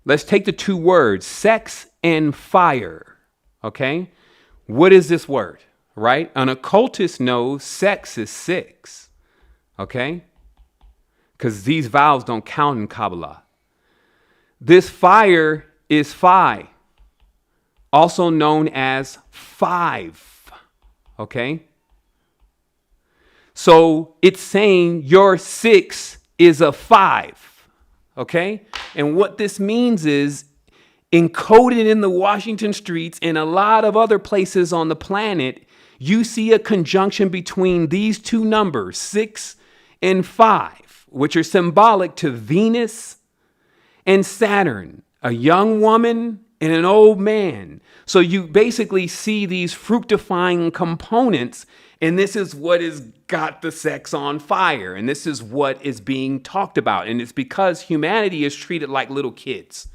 Let's take the two words, sex and fire. Okay, what is this word, right? An occultist knows sex is six. Okay, because these vowels don't count in Kabbalah. This fire is phi, also known as five. Okay. So it's saying your six is a five, okay? And what this means is encoded in the Washington streets and a lot of other places on the planet, you see a conjunction between these two numbers, 6 and 5, which are symbolic to Venus and Saturn, a young woman and an old man. So you basically see these fructifying components, and this is what has got the sex on fire. And this is what is being talked about. And it's because humanity is treated like little kids,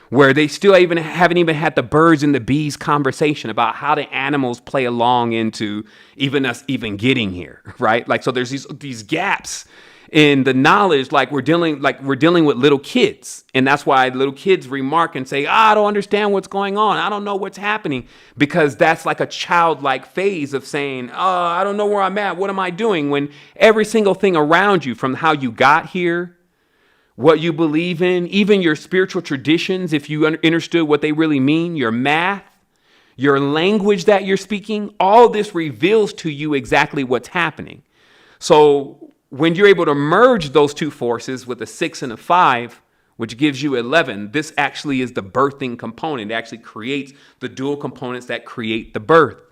where they still haven't even had the birds and the bees conversation about how the animals play along into even us even getting here, right? Like, so there's these gaps in the knowledge, like we're dealing with little kids. And that's why little kids remark and say, I don't understand what's going on. I don't know what's happening, because that's like a childlike phase of saying, I don't know where I'm at. What am I doing? When every single thing around you, from how you got here, what you believe in, even your spiritual traditions, if you understood what they really mean, your math, your language that you're speaking, all this reveals to you exactly what's happening. So when you're able to merge those two forces with a 6 and a 5, which gives you 11, this actually is the birthing component. It actually creates the dual components that create the birth.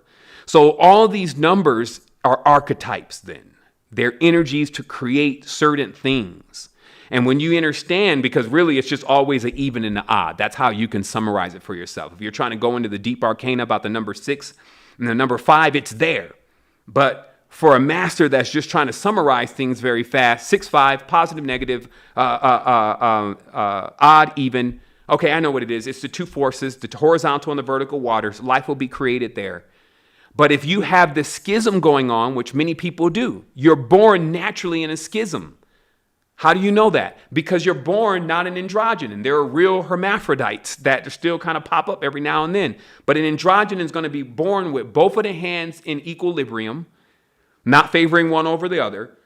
So all these numbers are archetypes then. They're energies to create certain things. And when you understand, because really it's just always an even and an odd, that's how you can summarize it for yourself. If you're trying to go into the deep arcana about the number 6 and the number 5, it's there. But for a master that's just trying to summarize things very fast, 6, 5, positive, negative, odd, even. Okay, I know what it is. It's the two forces, the horizontal and the vertical waters. Life will be created there. But if you have this schism going on, which many people do, you're born naturally in a schism. How do you know that? Because you're born not an androgyne, and there are real hermaphrodites that still kind of pop up every now and then. But an androgyne is going to be born with both of the hands in equilibrium, not favoring one over the other.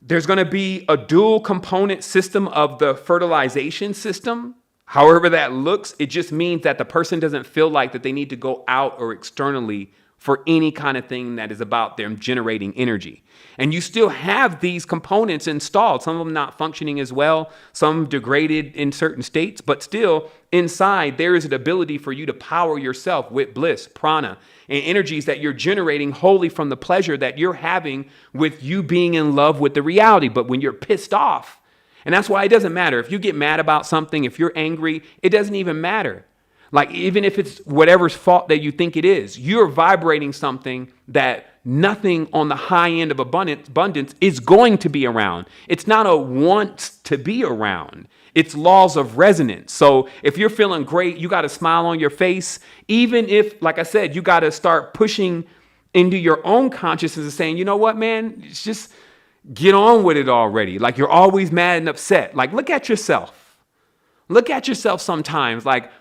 There's going to be a dual component system of the fertilization system. However that looks, it just means that the person doesn't feel like that they need to go out or externally for any kind of thing that is about them generating energy. And you still have these components installed, some of them not functioning as well, some degraded in certain states, but still inside there is an ability for you to power yourself with bliss, prana, and energies that you're generating wholly from the pleasure that you're having with you being in love with the reality. But when you're pissed off, and that's why it doesn't matter. If you get mad about something, if you're angry, it doesn't even matter. Like, even if it's whatever's fault that you think it is, you're vibrating something that nothing on the high end of abundance is going to be around. It's not a want to be around. It's laws of resonance. So if you're feeling great, you got a smile on your face. Even if, like I said, you got to start pushing into your own consciousness and saying, you know what, man, it's just get on with it already. Like, you're always mad and upset. Like, look at yourself. Look at yourself sometimes. Like,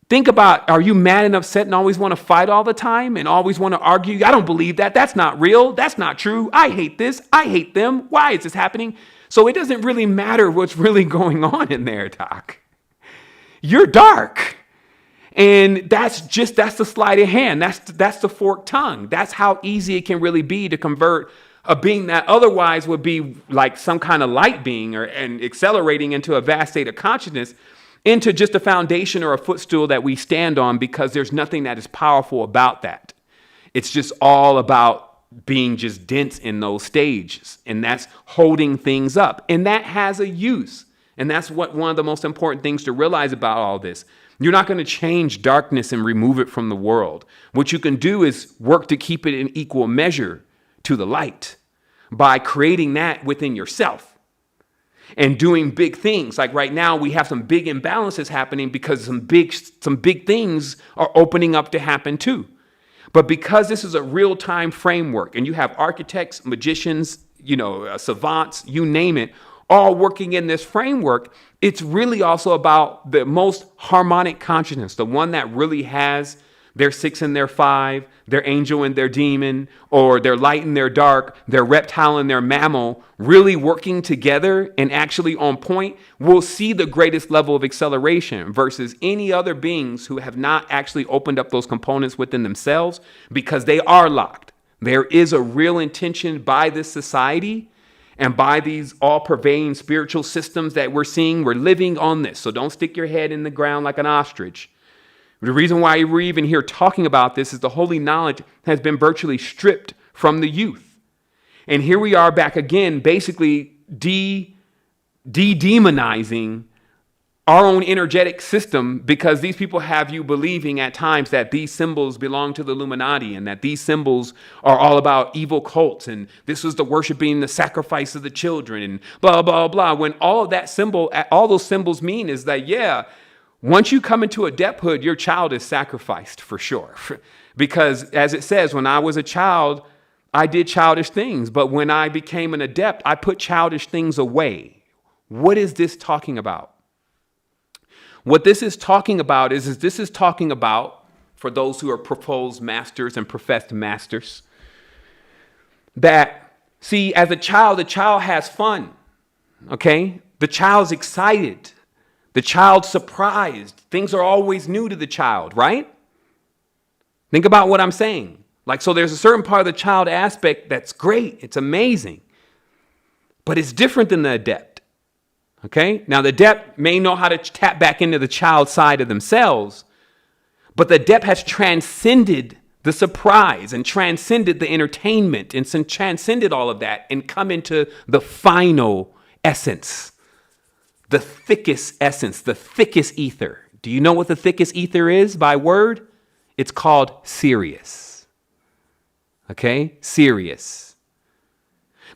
Think about, are you mad and upset and always want to fight all the time and always want to argue? I don't believe that. That's not real. That's not true. I hate this. I hate them. Why is this happening? So it doesn't really matter what's really going on in there, Doc. You're dark. And that's the sleight of hand. That's the forked tongue. That's how easy it can really be to convert a being that otherwise would be like some kind of light being and accelerating into a vast state of consciousness into just a foundation or a footstool that we stand on, because there's nothing that is powerful about that. It's just all about being just dense in those stages. And that's holding things up. And that has a use. And that's what one of the most important things to realize about all this. You're not going to change darkness and remove it from the world. What you can do is work to keep it in equal measure to the light by creating that within yourself and doing big things. Like right now, we have some big imbalances happening because some big things are opening up to happen too. But because this is a real-time framework and you have architects, magicians, savants, you name it, all working in this framework, it's really also about the most harmonic consciousness, the one that really has their 6 and their 5, their angel and their demon, or their light and their dark, their reptile and their mammal, really working together and actually on point, will see the greatest level of acceleration versus any other beings who have not actually opened up those components within themselves, because they are locked. There is a real intention by this society and by these all-pervading spiritual systems that we're seeing. We're living on this. So don't stick your head in the ground like an ostrich. The reason why we're even here talking about this is the holy knowledge has been virtually stripped from the youth. And here we are back again, basically de-demonizing our own energetic system, because these people have you believing at times that these symbols belong to the Illuminati and that these symbols are all about evil cults and this was the worshiping the sacrifice of the children and blah, blah, blah. When all those symbols mean is that, once you come into adepthood, your child is sacrificed for sure. Because as it says, when I was a child, I did childish things. But when I became an adept, I put childish things away. What is this talking about? What this is talking about is this is talking about, for those who are proposed masters and professed masters, that, see, as a child, the child has fun, okay? The child's excited. The child's surprised. Things are always new to the child, right? Think about what I'm saying. So there's a certain part of the child aspect that's great. It's amazing. But it's different than the adept. Okay? Now, the adept may know how to tap back into the child side of themselves, but the adept has transcended the surprise and transcended the entertainment and transcended all of that and come into the final essence. The thickest essence, the thickest ether. Do you know what the thickest ether is by word? It's called Sirius. Okay? Sirius.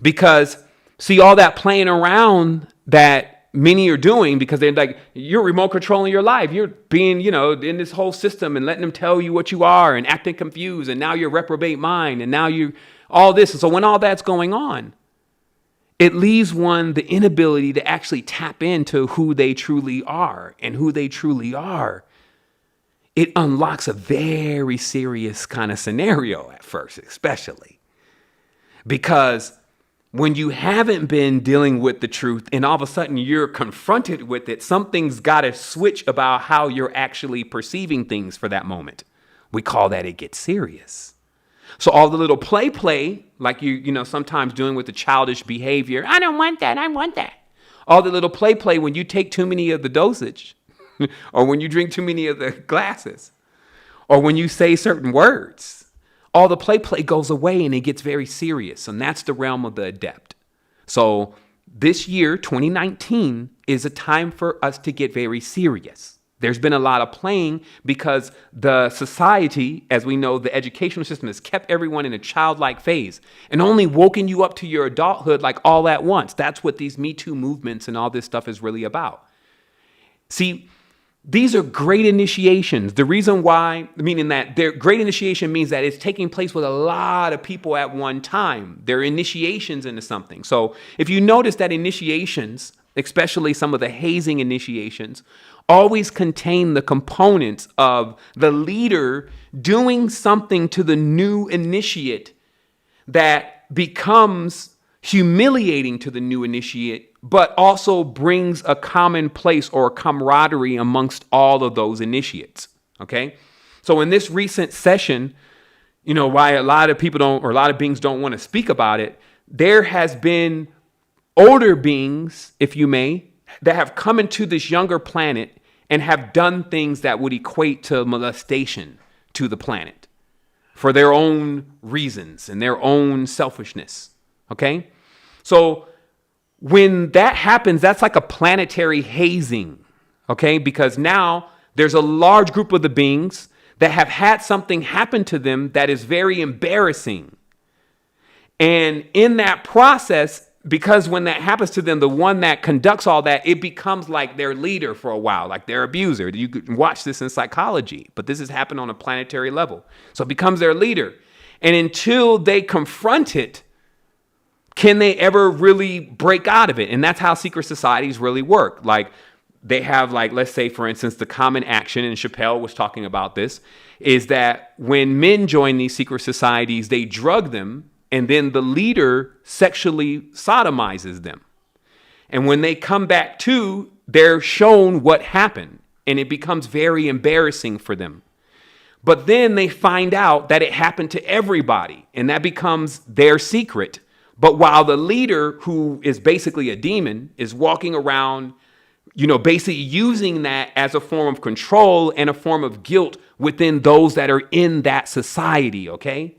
Because, see, all that playing around that many are doing, because they're like, you're remote controlling your life. You're being, in this whole system and letting them tell you what you are and acting confused. And now you're reprobate mind. And now you all this. And so when all that's going on, it leaves one the inability to actually tap into who they truly are. And who they truly are, it unlocks a very serious kind of scenario at first, especially. Because when you haven't been dealing with the truth and all of a sudden you're confronted with it, something's got to switch about how you're actually perceiving things for that moment. We call that it gets serious. So all the little play, like you sometimes doing with the childish behavior. I don't want that. I want that. All the little play when you take too many of the dosage or when you drink too many of the glasses or when you say certain words, all the play goes away and it gets very serious. And that's the realm of the adept. So this year, 2019, is a time for us to get very serious. There's been a lot of playing because the society, as we know, the educational system has kept everyone in a childlike phase and only woken you up to your adulthood like all at once. That's what these Me Too movements and all this stuff is really about. See, these are great initiations. The reason why, meaning that their great initiation means that it's taking place with a lot of people at one time. They're initiations into something. So if you notice that initiations, especially some of the hazing initiations, always contain the components of the leader doing something to the new initiate that becomes humiliating to the new initiate, but also brings a common place or a camaraderie amongst all of those initiates. Okay. So in this recent session, why a lot of people don't, or a lot of beings don't want to speak about it, there has been older beings, if you may, that have come into this younger planet and have done things that would equate to molestation to the planet for their own reasons and their own selfishness. Okay? So when that happens, that's like a planetary hazing. Okay? Because now there's a large group of the beings that have had something happen to them that is very embarrassing. And in that process, because when that happens to them, the one that conducts all that, it becomes like their leader for a while, like their abuser. You can watch this in psychology, but this has happened on a planetary level. So it becomes their leader. And until they confront it, can they ever really break out of it? And that's how secret societies really work. Like they have, like, let's say, for instance, the common action, and Chappelle was talking about this, is that when men join these secret societies, they drug them, and then the leader sexually sodomizes them. And when they come back to, they're shown what happened, and it becomes very embarrassing for them. But then they find out that it happened to everybody, and that becomes their secret. But while the leader, who is basically a demon, is walking around, basically using that as a form of control and a form of guilt within those that are in that society, okay?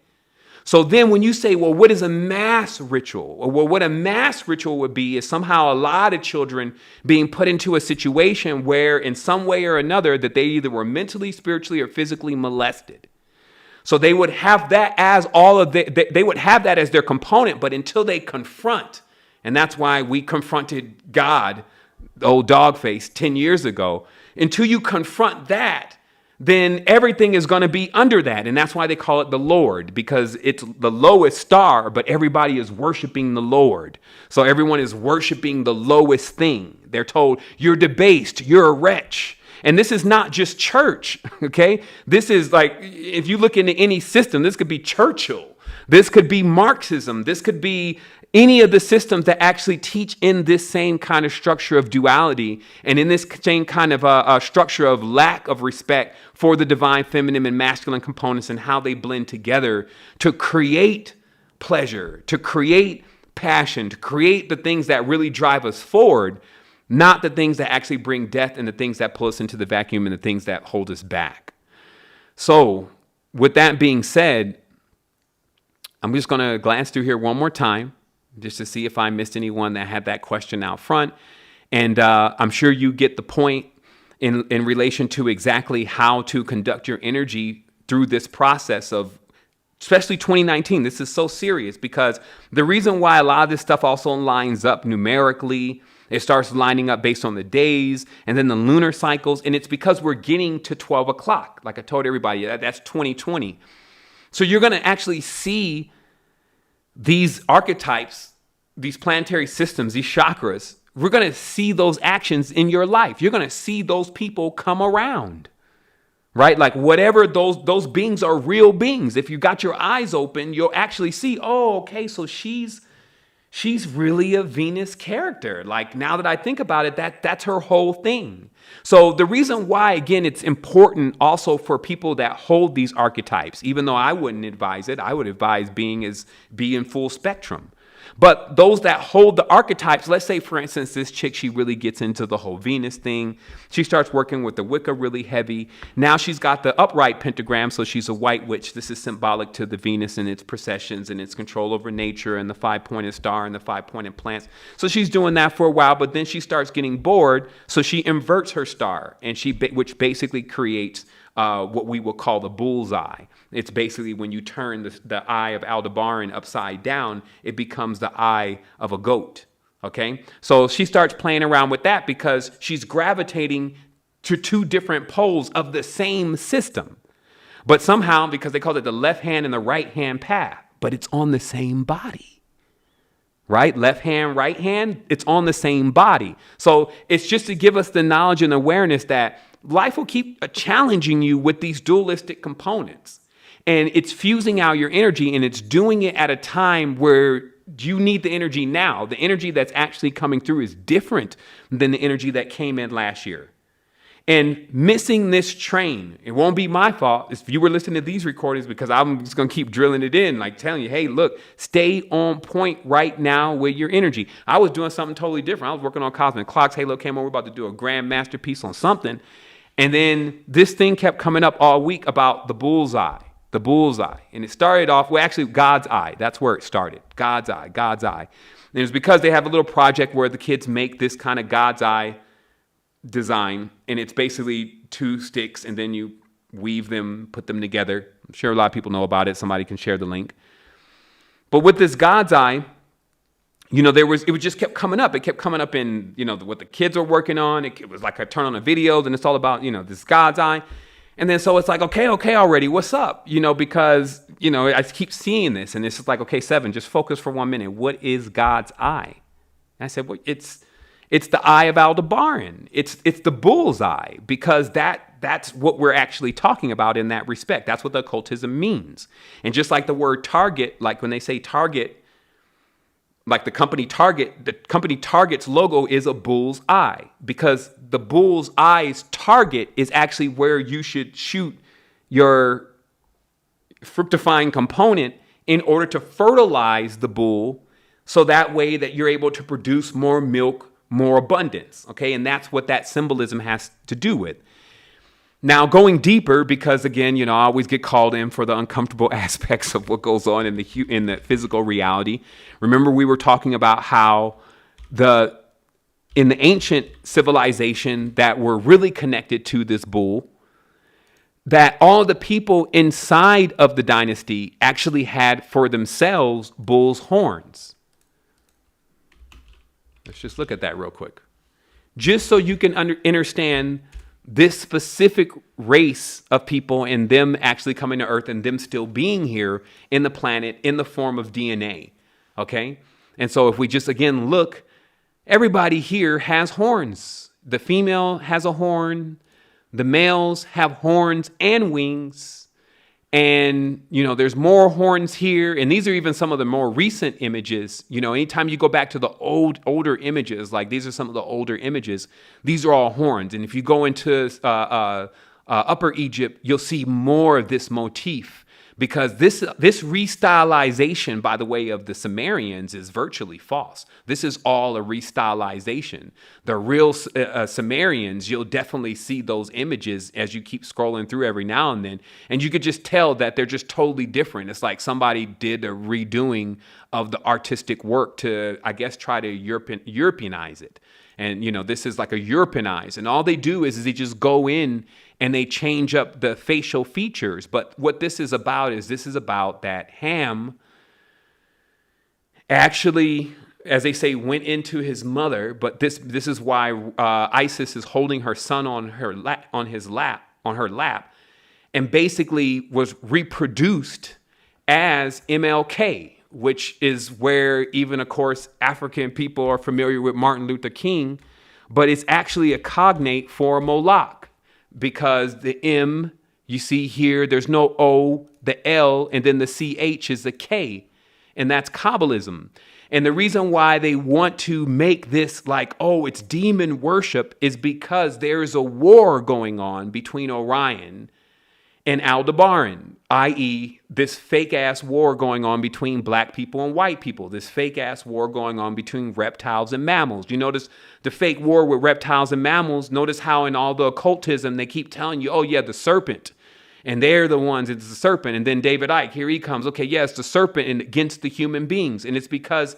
So then when you say, well, what is a mass ritual? Or well, what a mass ritual would be is somehow a lot of children being put into a situation where in some way or another that they either were mentally, spiritually, or physically molested. So they would have that as they would have that as their component, but until they confront, and that's why we confronted God, the old dog face, 10 years ago, until you confront that, then everything is going to be under that. And that's why they call it the Lord, because it's the lowest star, but everybody is worshiping the Lord. So everyone is worshiping the lowest thing. They're told, you're debased, you're a wretch. And this is not just church, okay? This is like, if you look into any system, this could be Churchill. This could be Marxism. This could be any of the systems that actually teach in this same kind of structure of duality and in this same kind of a structure of lack of respect for the divine feminine and masculine components and how they blend together to create pleasure, to create passion, to create the things that really drive us forward, not the things that actually bring death and the things that pull us into the vacuum and the things that hold us back. So with that being said, I'm just going to glance through here one more time just to see if I missed anyone that had that question out front. And I'm sure you get the point in relation to exactly how to conduct your energy through this process of, especially 2019. This is so serious because the reason why a lot of this stuff also lines up numerically, it starts lining up based on the days and then the lunar cycles. And it's because we're getting to 12 o'clock. Like I told everybody, that's 2020. So you're going to actually see these archetypes, these planetary systems, these chakras. We're going to see those actions in your life. You're going to see those people come around, right? Like whatever those beings are real beings. If you got your eyes open, you'll actually see, oh, okay, so she's really a Venus character. Like now that I think about it, that's her whole thing. So the reason why, again, it's important also for people that hold these archetypes, even though I wouldn't advise it, I would advise be in full spectrum. But those that hold the archetypes, let's say, for instance, this chick, she really gets into the whole Venus thing. She starts working with the Wicca really heavy. Now she's got the upright pentagram, so she's a white witch. This is symbolic to the Venus and its processions and its control over nature and the five-pointed star and the five-pointed plants. So she's doing that for a while, but then she starts getting bored, so she inverts her star, and which basically creates what we will call the bullseye. It's basically when you turn the eye of Aldebaran upside down, it becomes the eye of a goat. Okay? So she starts playing around with that because she's gravitating to two different poles of the same system. But somehow, because they call it the left hand and the right hand path, but it's on the same body. right? Left hand, right hand, it's on the same body. So it's just to give us the knowledge and awareness that life will keep challenging you with these dualistic components. And it's fusing out your energy, and it's doing it at a time where you need the energy now. The energy that's actually coming through is different than the energy that came in last year. And missing this train, it won't be my fault if you were listening to these recordings, because I'm just going to keep drilling it in, like telling you, hey, look, stay on point right now with your energy. I was doing something totally different. I was working on cosmic clocks. Halo came over, about to do a grand masterpiece on something. And then this thing kept coming up all week about the bullseye. The bullseye. And it started off, well, actually, God's eye. That's where it started. God's eye, God's eye. And it was because they have a little project where the kids make this kind of God's eye design. And it's basically two sticks, and then you weave them, put them together. I'm sure a lot of people know about it. Somebody can share the link. But with this God's eye, it just kept coming up. It kept coming up in, what the kids are working on. It was like I turn on the videos, and it's all about, this God's eye. And then so it's like, okay, already, what's up? Because, I keep seeing this, and it's just like, okay, Sevan, just focus for 1 minute. What is God's eye? And I said, well, it's the eye of Aldebaran. It's the bull's eye, because that's what we're actually talking about in that respect. That's what the occultism means. And just like the word target, like when they say target, like the company Target's logo is a bull's eye, because the bull's eye's target is actually where you should shoot your fructifying component in order to fertilize the bull, so that way that you're able to produce more milk, more abundance. Okay. And that's what that symbolism has to do with. Now, going deeper, because again, I always get called in for the uncomfortable aspects of what goes on in the physical reality. Remember, we were talking about how in the ancient civilization that were really connected to this bull, that all the people inside of the dynasty actually had for themselves bull's horns. Let's just look at that real quick. Just so you can understand this specific race of people and them actually coming to Earth and them still being here in the planet in the form of DNA. Okay? And so if we just again look, everybody here has horns. The female has a horn. The males have horns and wings. And, there's more horns here. And these are even some of the more recent images. Anytime you go back to the older images, like these are some of the older images, these are all horns. And if you go into Upper Egypt, you'll see more of this motif, because this restylization, by the way, of the Sumerians is virtually false. This is all a restylization. The real Sumerians, you'll definitely see those images as you keep scrolling through every now and then. And you could just tell that they're just totally different. It's like somebody did a redoing of the artistic work to, I guess, try to Europeanize it. And, this is like a Europeanize. And all they do is they just go in and they change up the facial features. But what this is about that Ham actually, as they say, went into his mother. But this is why Isis is holding her son on her lap, and basically was reproduced as MLK, which is where even, of course, African people are familiar with Martin Luther King, but it's actually a cognate for Moloch, because the M you see here, there's no O, the L, and then the CH is the K, and that's Kabbalism. And the reason why they want to make this like, oh, it's demon worship, is because there's a war going on between Orion and Aldebaran, i.e. this fake-ass war going on between black people and white people, this fake-ass war going on between reptiles and mammals. You notice the fake war with reptiles and mammals. Notice how in all the occultism, they keep telling you, oh, yeah, the serpent. And they're the ones, it's the serpent. And then David Icke, here he comes. Okay, yeah, it's the serpent and against the human beings. And it's because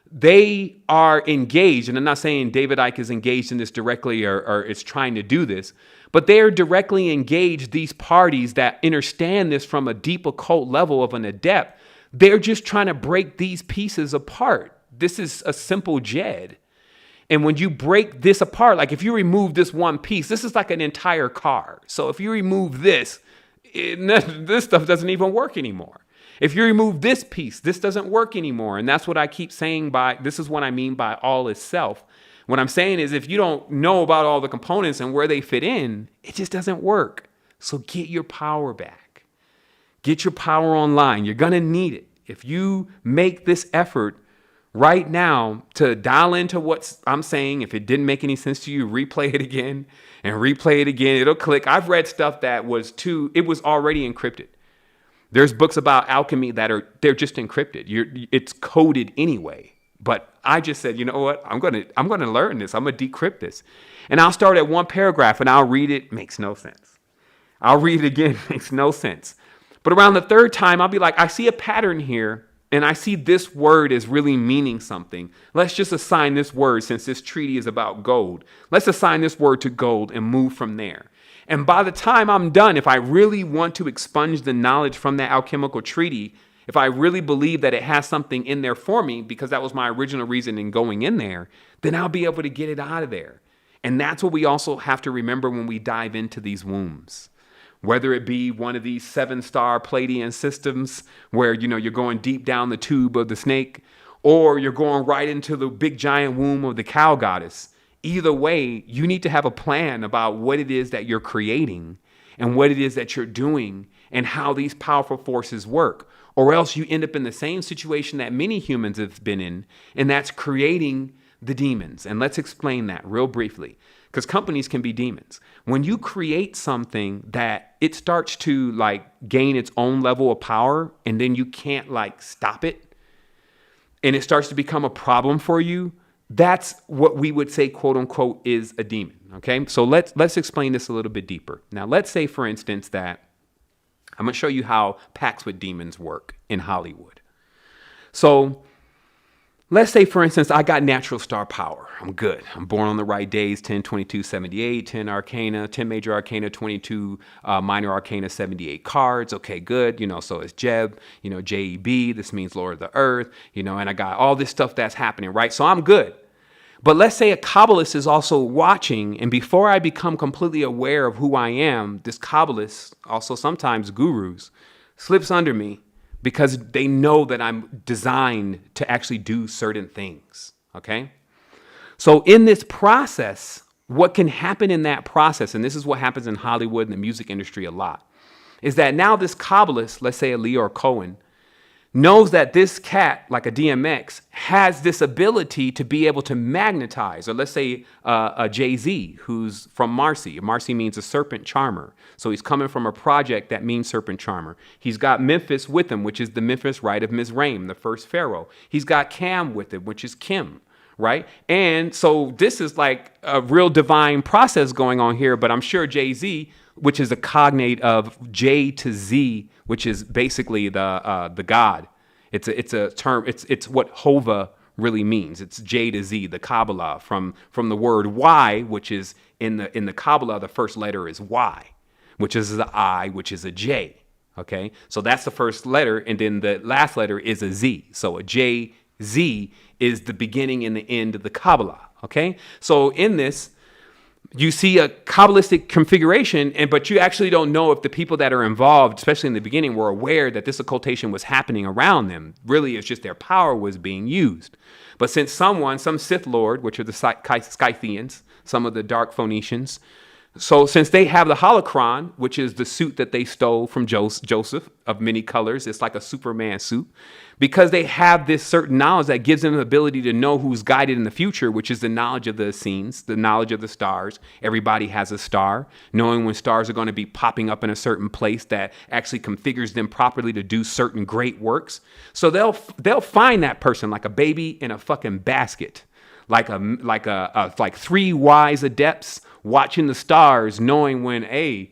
they are engaged, and I'm not saying David Icke is engaged in this directly or is trying to do this, but they are directly engaged, these parties that understand this from a deep occult level of an adept. They're just trying to break these pieces apart. This is a simple Jed. And when you break this apart, like if you remove this one piece, this is like an entire car. So if you remove this, this stuff doesn't even work anymore. If you remove this piece, this doesn't work anymore. And that's what I keep saying by, this is what I mean by all is self. What I'm saying is if you don't know about all the components and where they fit in, it just doesn't work. So get your power back. Get your power online. You're going to need it. If you make this effort right now to dial into what I'm saying, if it didn't make any sense to you, replay it again and replay it again. It'll click. I've read stuff that it was already encrypted. There's books about alchemy they're just encrypted. It's coded anyway. But I just said, you know what? I'm gonna learn this. I'm gonna decrypt this. And I'll start at one paragraph and I'll read it. Makes no sense. I'll read it again. Makes no sense. But around the third time, I'll be like, I see a pattern here. And I see this word is really meaning something. Let's just assign this word, since this treaty is about gold. Let's assign this word to gold and move from there. And by the time I'm done, if I really want to expunge the knowledge from that alchemical treaty, if I really believe that it has something in there for me, because that was my original reason in going in there, then I'll be able to get it out of there. And that's what we also have to remember when we dive into these wombs. Whether it be one of these 7-star Palladian systems where, you're going deep down the tube of the snake, or you're going right into the big giant womb of the cow goddess. Either way, you need to have a plan about what it is that you're creating and what it is that you're doing and how these powerful forces work. Or else you end up in the same situation that many humans have been in, and that's creating the demons. And let's explain that real briefly, because companies can be demons. When you create something that it starts to gain its own level of power, and then you can't stop it, and it starts to become a problem for you, that's what we would say, quote unquote, is a demon. Okay, so let's explain this a little bit deeper. Now, let's say, for instance, that I'm going to show you how pacts with demons work in Hollywood. So let's say, for instance, I got natural star power. I'm good. I'm born on the right days, 10, 22, 78, 10 arcana, 10 major arcana, 22 minor arcana, 78 cards. Okay, good. So it's Jeb, J-E-B. This means Lord of the Earth, and I got all this stuff that's happening, right? So I'm good. But let's say a Kabbalist is also watching, and before I become completely aware of who I am, this Kabbalist, also sometimes gurus, slips under me because they know that I'm designed to actually do certain things, okay? So in this process, what can happen in that process, and this is what happens in Hollywood and the music industry a lot, is that now this Kabbalist, let's say a Leo Cohen, knows that this cat, like a DMX, has this ability to be able to magnetize, or let's say a Jay-Z who's from Marcy. Marcy means a serpent charmer. So he's coming from a project that means serpent charmer. He's got Memphis with him, which is the Memphis rite of Mizraim, the first pharaoh. He's got Cam with him, which is Kim, right? And so this is like a real divine process going on here, but I'm sure Jay-Z, which is a cognate of J to Z, which is basically the God. It's a term. It's what Hova really means. It's J to Z, the Kabbalah, from the word Y, which is in the Kabbalah, the first letter is Y, which is the I, which is a J. Okay, so that's the first letter, and then the last letter is a Z. So a J Z is the beginning and the end of the Kabbalah. Okay, so in this, you see a Kabbalistic configuration, but you actually don't know if the people that are involved, especially in the beginning, were aware that this occultation was happening around them. Really, it's just their power was being used. But since some Sith Lord, which are the Scythians, some of the dark Phoenicians, so since they have the holocron, which is the suit that they stole from Joseph of many colors, it's like a Superman suit, because they have this certain knowledge that gives them the ability to know who's guided in the future, which is the knowledge of the Essenes, the knowledge of the stars. Everybody has a star, knowing when stars are going to be popping up in a certain place that actually configures them properly to do certain great works. So they'll find that person like a baby in a fucking basket, like three wise adepts watching the stars, knowing when a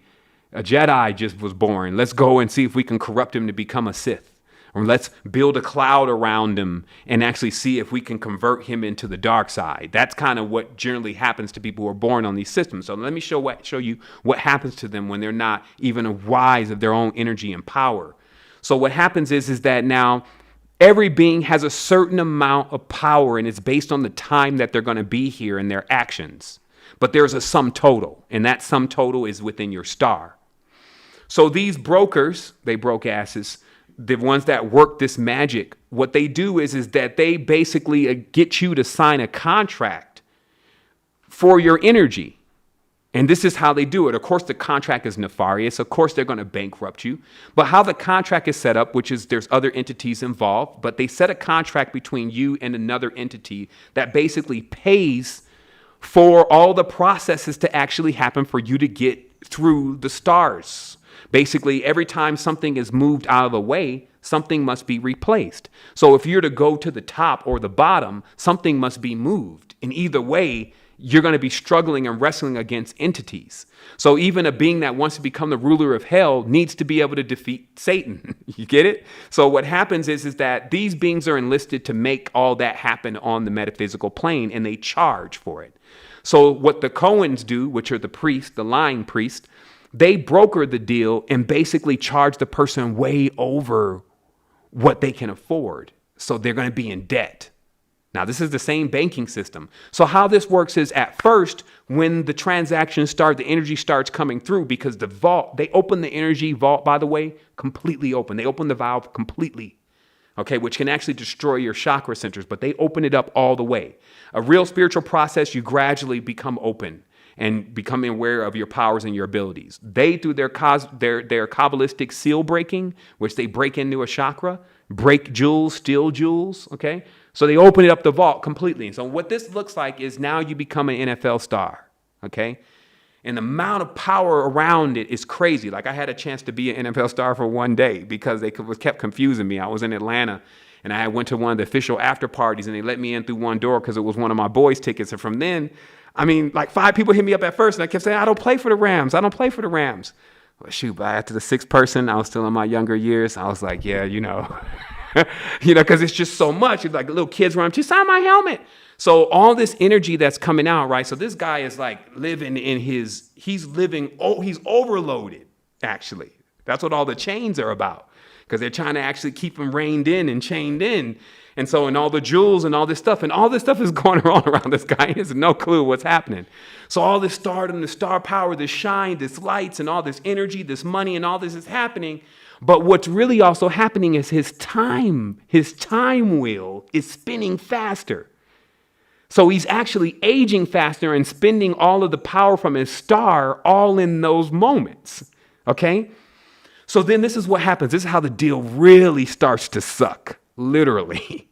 Jedi just was born. Let's go and see if we can corrupt him to become a Sith. Or let's build a cloud around him and actually see if we can convert him into the dark side. That's kind of what generally happens to people who are born on these systems. So let me show you what happens to them when they're not even wise of their own energy and power. So what happens is that now every being has a certain amount of power, and it's based on the time that they're going to be here and their actions. But there's a sum total, and that sum total is within your star. So these brokers, they broke asses, the ones that work this magic, what they do is that they basically get you to sign a contract for your energy. And this is how they do it. Of course, the contract is nefarious. Of course, they're going to bankrupt you. But how the contract is set up, which is there's other entities involved, but they set a contract between you and another entity that basically pays for all the processes to actually happen for you to get through the stars. Basically, every time something is moved out of the way, something must be replaced. So if you're to go to the top or the bottom, something must be moved. In either way, you're going to be struggling and wrestling against entities. So even a being that wants to become the ruler of hell needs to be able to defeat Satan. You get it? So what happens is that these beings are enlisted to make all that happen on the metaphysical plane, and they charge for it. So what the Cohens do, which are the priests, the lying priests, they broker the deal and basically charge the person way over what they can afford. So they're going to be in debt. Now, this is the same banking system. So how this works is at first, when the transactions start, the energy starts coming through because the vault, they open the energy vault, by the way, completely open. They open the valve completely, okay, which can actually destroy your chakra centers, but they open it up all the way. A real spiritual process, you gradually become open and become aware of your powers and your abilities. They, through their Kabbalistic seal breaking, which they break into a chakra, break jewels, steal jewels, okay? So they open it up the vault completely. And so what this looks like is now you become an NFL star, okay? And the amount of power around it is crazy. Like I had a chance to be an NFL star for one day because they kept confusing me. I was in Atlanta and I went to one of the official after parties and they let me in through one door because it was one of my boys' tickets. And from then, I mean, like 5 people hit me up at first and I kept saying, I don't play for the Rams. I don't play for the Rams. Well, shoot, but after the 6th person, I was still in my younger years. I was like, yeah, because it's just so much. It's like little kids run, just sign my helmet. So all this energy that's coming out, right? So this guy is like living in he's overloaded, actually. That's what all the chains are about, because they're trying to actually keep him reined in and chained in. And so, and all the jewels and all this stuff is going on around this guy. He has no clue what's happening. So all this stardom, the star power, this shine, this lights, and all this energy, this money, and all this is happening. But what's really also happening is his time wheel is spinning faster. So he's actually aging faster and spending all of the power from his star all in those moments. Okay? So then this is what happens. This is how the deal really starts to suck, literally.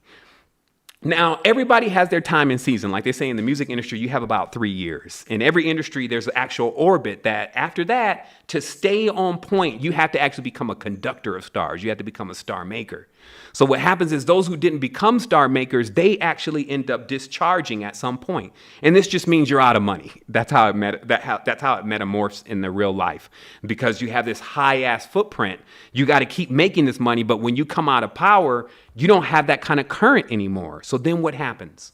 Now, everybody has their time and season. Like they say in the music industry, you have about 3 years. In every industry, there's an actual orbit that after that, to stay on point, you have to actually become a conductor of stars. You have to become a star maker. So what happens is those who didn't become star makers, they actually end up discharging at some point. And this just means you're out of money. That's how it metamorphs in the real life. Because you have this high-ass footprint, you got to keep making this money. But when you come out of power, you don't have that kind of current anymore. So then what happens?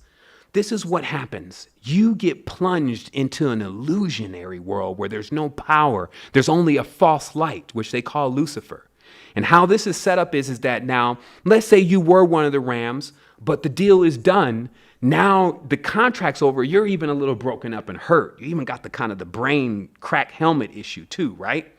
This is what happens. You get plunged into an illusionary world where there's no power. There's only a false light, which they call Lucifer. And how this is set up is that now, let's say you were one of the Rams, but the deal is done. Now the contract's over. You're even a little broken up and hurt. You even got the kind of the brain crack helmet issue too, right?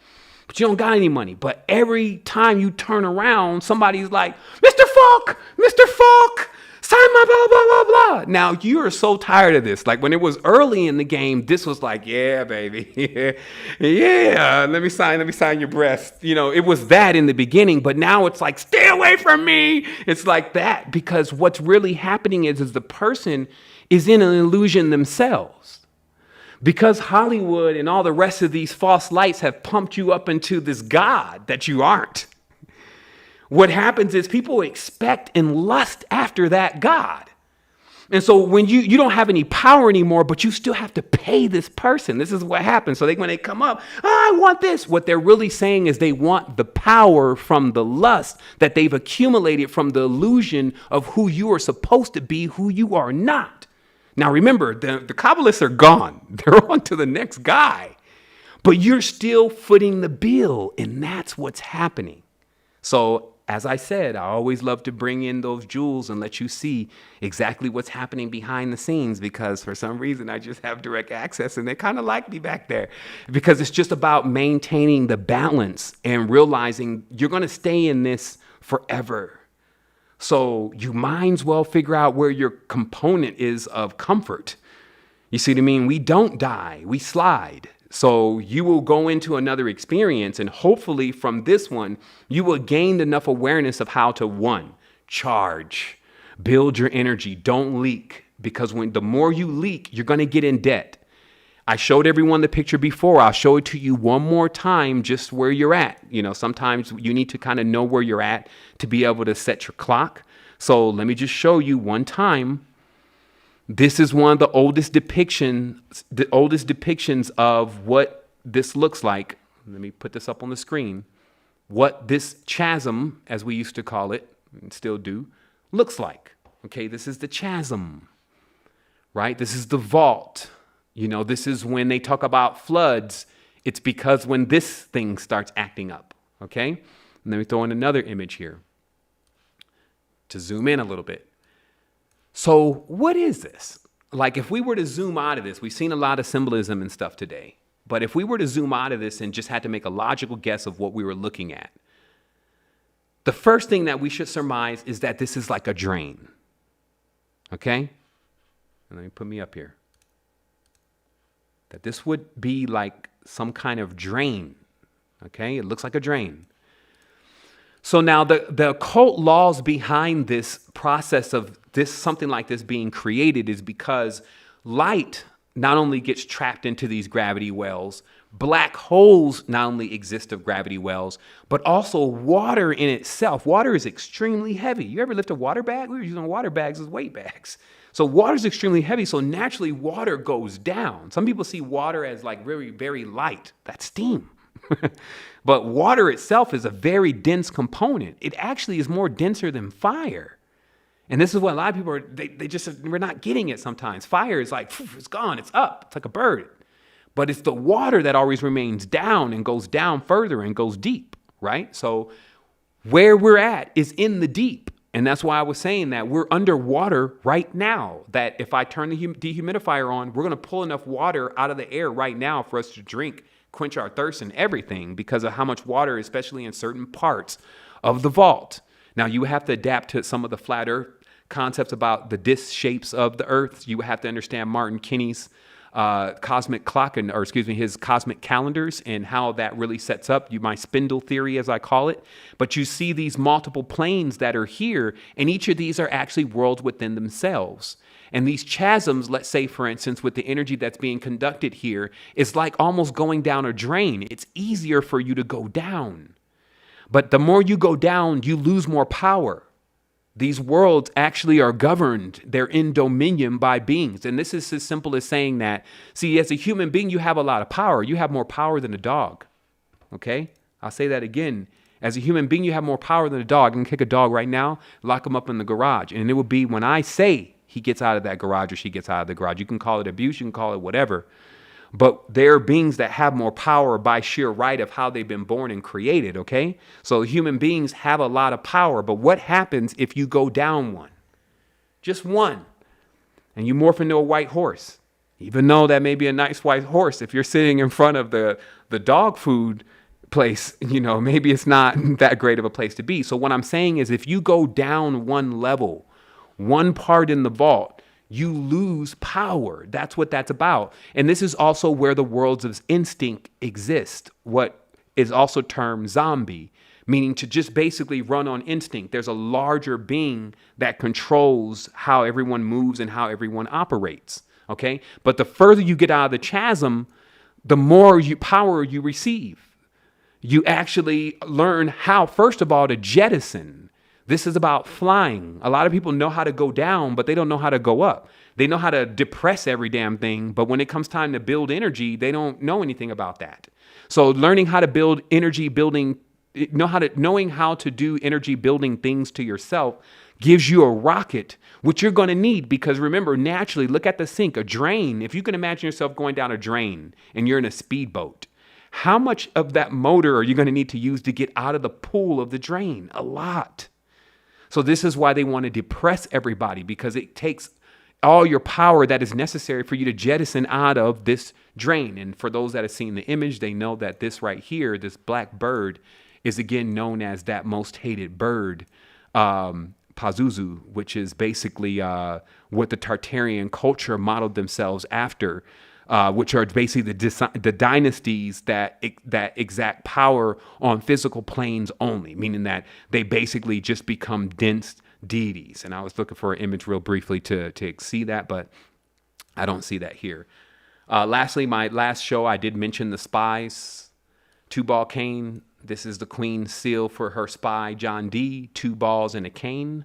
But you don't got any money. But every time you turn around, somebody's like, Mr. Falk, sign my blah, blah, blah, blah. Now, you are so tired of this. Like when it was early in the game, this was like, yeah, baby. yeah, let me sign your breast. It was that in the beginning, but now it's like, stay away from me. It's like that because what's really happening is the person is in an illusion themselves. Because Hollywood and all the rest of these false lights have pumped you up into this God that you aren't. What happens is people expect and lust after that God. And so when you don't have any power anymore, but you still have to pay this person. This is what happens. So when they come up, I want this. What they're really saying is they want the power from the lust that they've accumulated from the illusion of who you are supposed to be, who you are not. Now, remember, the Kabbalists are gone. They're on to the next guy. But you're still footing the bill, and that's what's happening. So, as I said, I always love to bring in those jewels and let you see exactly what's happening behind the scenes because for some reason I just have direct access and they kind of like me back there because it's just about maintaining the balance and realizing you're going to stay in this forever. So you might as well figure out where your component is of comfort. You see what I mean? We don't die, we slide. So you will go into another experience, and hopefully from this one, you will gain enough awareness of how to, one, charge, build your energy, don't leak. Because the more you leak, you're going to get in debt. I showed everyone the picture before. I'll show it to you one more time, just where you're at. Sometimes you need to kind of know where you're at to be able to set your clock. So let me just show you one time. This is one of the oldest depictions of what this looks like. Let me put this up on the screen. What this chasm, as we used to call it, and still do, looks like. Okay, this is the chasm, right? This is the vault. This is when they talk about floods. It's because when this thing starts acting up, okay? And let me throw in another image here to zoom in a little bit. So what is this? Like, if we were to zoom out of this, we've seen a lot of symbolism and stuff today, but if we were to zoom out of this and just had to make a logical guess of what we were looking at, the first thing that we should surmise is that this is like a drain, okay? And let me put me up here. That this would be like some kind of drain, okay? It looks like a drain. So now the occult laws behind this process of something like this being created is because light not only gets trapped into these gravity wells, black holes not only exist of gravity wells, but also water in itself. Water is extremely heavy. You ever lift a water bag? We were using water bags as weight bags. So water is extremely heavy, so naturally water goes down. Some people see water as like very, very light. That's steam. But water itself is a very dense component. It actually is more denser than fire. And this is what a lot of people we're not getting it sometimes. Fire is like, it's gone, it's up, it's like a bird. But it's the water that always remains down and goes down further and goes deep, right? So where we're at is in the deep. And that's why I was saying that we're underwater right now, that if I turn the dehumidifier on, we're going to pull enough water out of the air right now for us to drink, quench our thirst and everything because of how much water, especially in certain parts of the vault. Now, you have to adapt to some of the flat earth concepts about the disc shapes of the earth. You have to understand Martin Kinney's cosmic clock, his cosmic calendars and how that really sets up my spindle theory, as I call it. But you see these multiple planes that are here, and each of these are actually worlds within themselves. And these chasms, let's say, for instance, with the energy that's being conducted here, is like almost going down a drain. It's easier for you to go down. But the more you go down, you lose more power. These worlds actually are governed. They're in dominion by beings. And this is as simple as saying that, see, as a human being, you have a lot of power. You have more power than a dog. Okay? I'll say that again. As a human being, you have more power than a dog. You can kick a dog right now, lock him up in the garage. And it will be when I say he gets out of that garage or she gets out of the garage. You can call it abuse. You can call it whatever. But there are beings that have more power by sheer right of how they've been born and created, okay? So human beings have a lot of power, but what happens if you go down one? Just one. And you morph into a white horse. Even though that may be a nice white horse, if you're sitting in front of the dog food place, maybe it's not that great of a place to be. So what I'm saying is if you go down one level, one part in the vault, you lose power. That's what that's about. And this is also where the worlds of instinct exist, what is also termed zombie, meaning to just basically run on instinct. There's a larger being that controls how everyone moves and how everyone operates, okay? But the further you get out of the chasm, the more power you receive. You actually learn how, first of all, to jettison. This is about flying. A lot of people know how to go down, but they don't know how to go up. They know how to depress every damn thing, but when it comes time to build energy, they don't know anything about that. So learning how to build energy building, knowing how to do energy building things to yourself gives you a rocket, which you're going to need because remember, naturally, look at the sink, a drain. If you can imagine yourself going down a drain and you're in a speedboat, how much of that motor are you going to need to use to get out of the pool of the drain? A lot. So this is why they want to depress everybody because it takes all your power that is necessary for you to jettison out of this drain. And for those that have seen the image, they know that this right here, this black bird, is again known as that most hated bird, Pazuzu, which is basically what the Tartarian culture modeled themselves after, which are basically the dynasties that exact power on physical planes only, meaning that they basically just become dense deities. And I was looking for an image real briefly to see that, but I don't see that here. Lastly, my last show, I did mention the spies. 2-ball cane. This is the queen's seal for her spy, John D. 2 balls and a cane.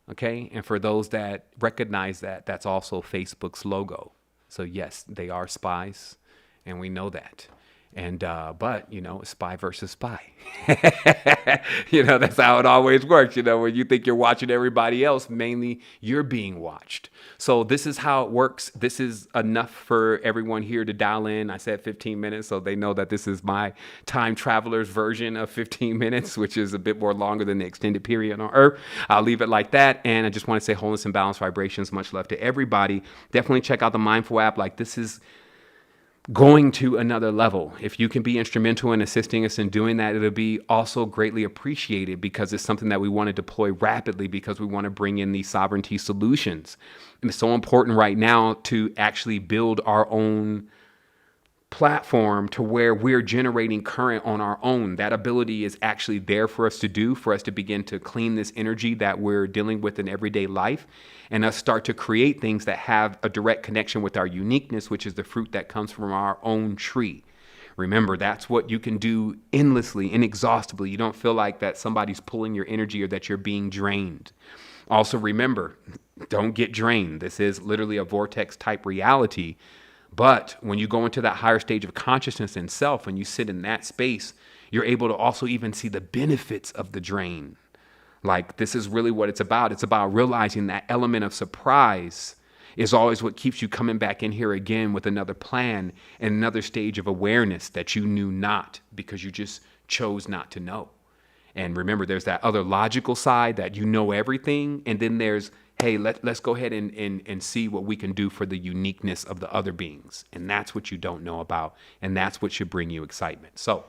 Okay. And for those that recognize that, that's also Facebook's logo. So yes, they are spies, and we know that. And, but, spy versus spy. That's how it always works. When you think you're watching everybody else, mainly you're being watched. So this is how it works. This is enough for everyone here to dial in. I said 15 minutes, so they know that this is my time traveler's version of 15 minutes, which is a bit more longer than the extended period on Earth. I'll leave it like that. And I just want to say wholeness and balance vibrations. Much love to everybody. Definitely check out the Mindful app. Like, this is going to another level. If you can be instrumental in assisting us in doing that, it'll be also greatly appreciated, because it's something that we want to deploy rapidly, because we want to bring in these sovereignty solutions. And it's so important right now to actually build our own platform to where we're generating current on our own. That ability is actually there for us to do, for us to begin to clean this energy that we're dealing with in everyday life, and us start to create things that have a direct connection with our uniqueness, which is the fruit that comes from our own tree. Remember, that's what you can do endlessly, inexhaustibly. You don't feel like that somebody's pulling your energy or that you're being drained. Also, remember, don't get drained. This is literally a vortex type reality. But when you go into that higher stage of consciousness and self, and you sit in that space, you're able to also even see the benefits of the drain. Like, this is really what it's about. It's about realizing that element of surprise is always what keeps you coming back in here again with another plan and another stage of awareness that you knew not, because you just chose not to know. And remember, there's that other logical side that you know everything. And then there's, hey, let's go ahead and see what we can do for the uniqueness of the other beings. And that's what you don't know about. And that's what should bring you excitement. So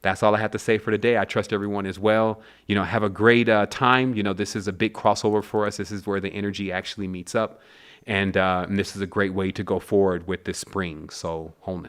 that's all I have to say for today. I trust everyone as well. Have a great time. This is a big crossover for us. This is where the energy actually meets up. And this is a great way to go forward with this spring. So wholeness.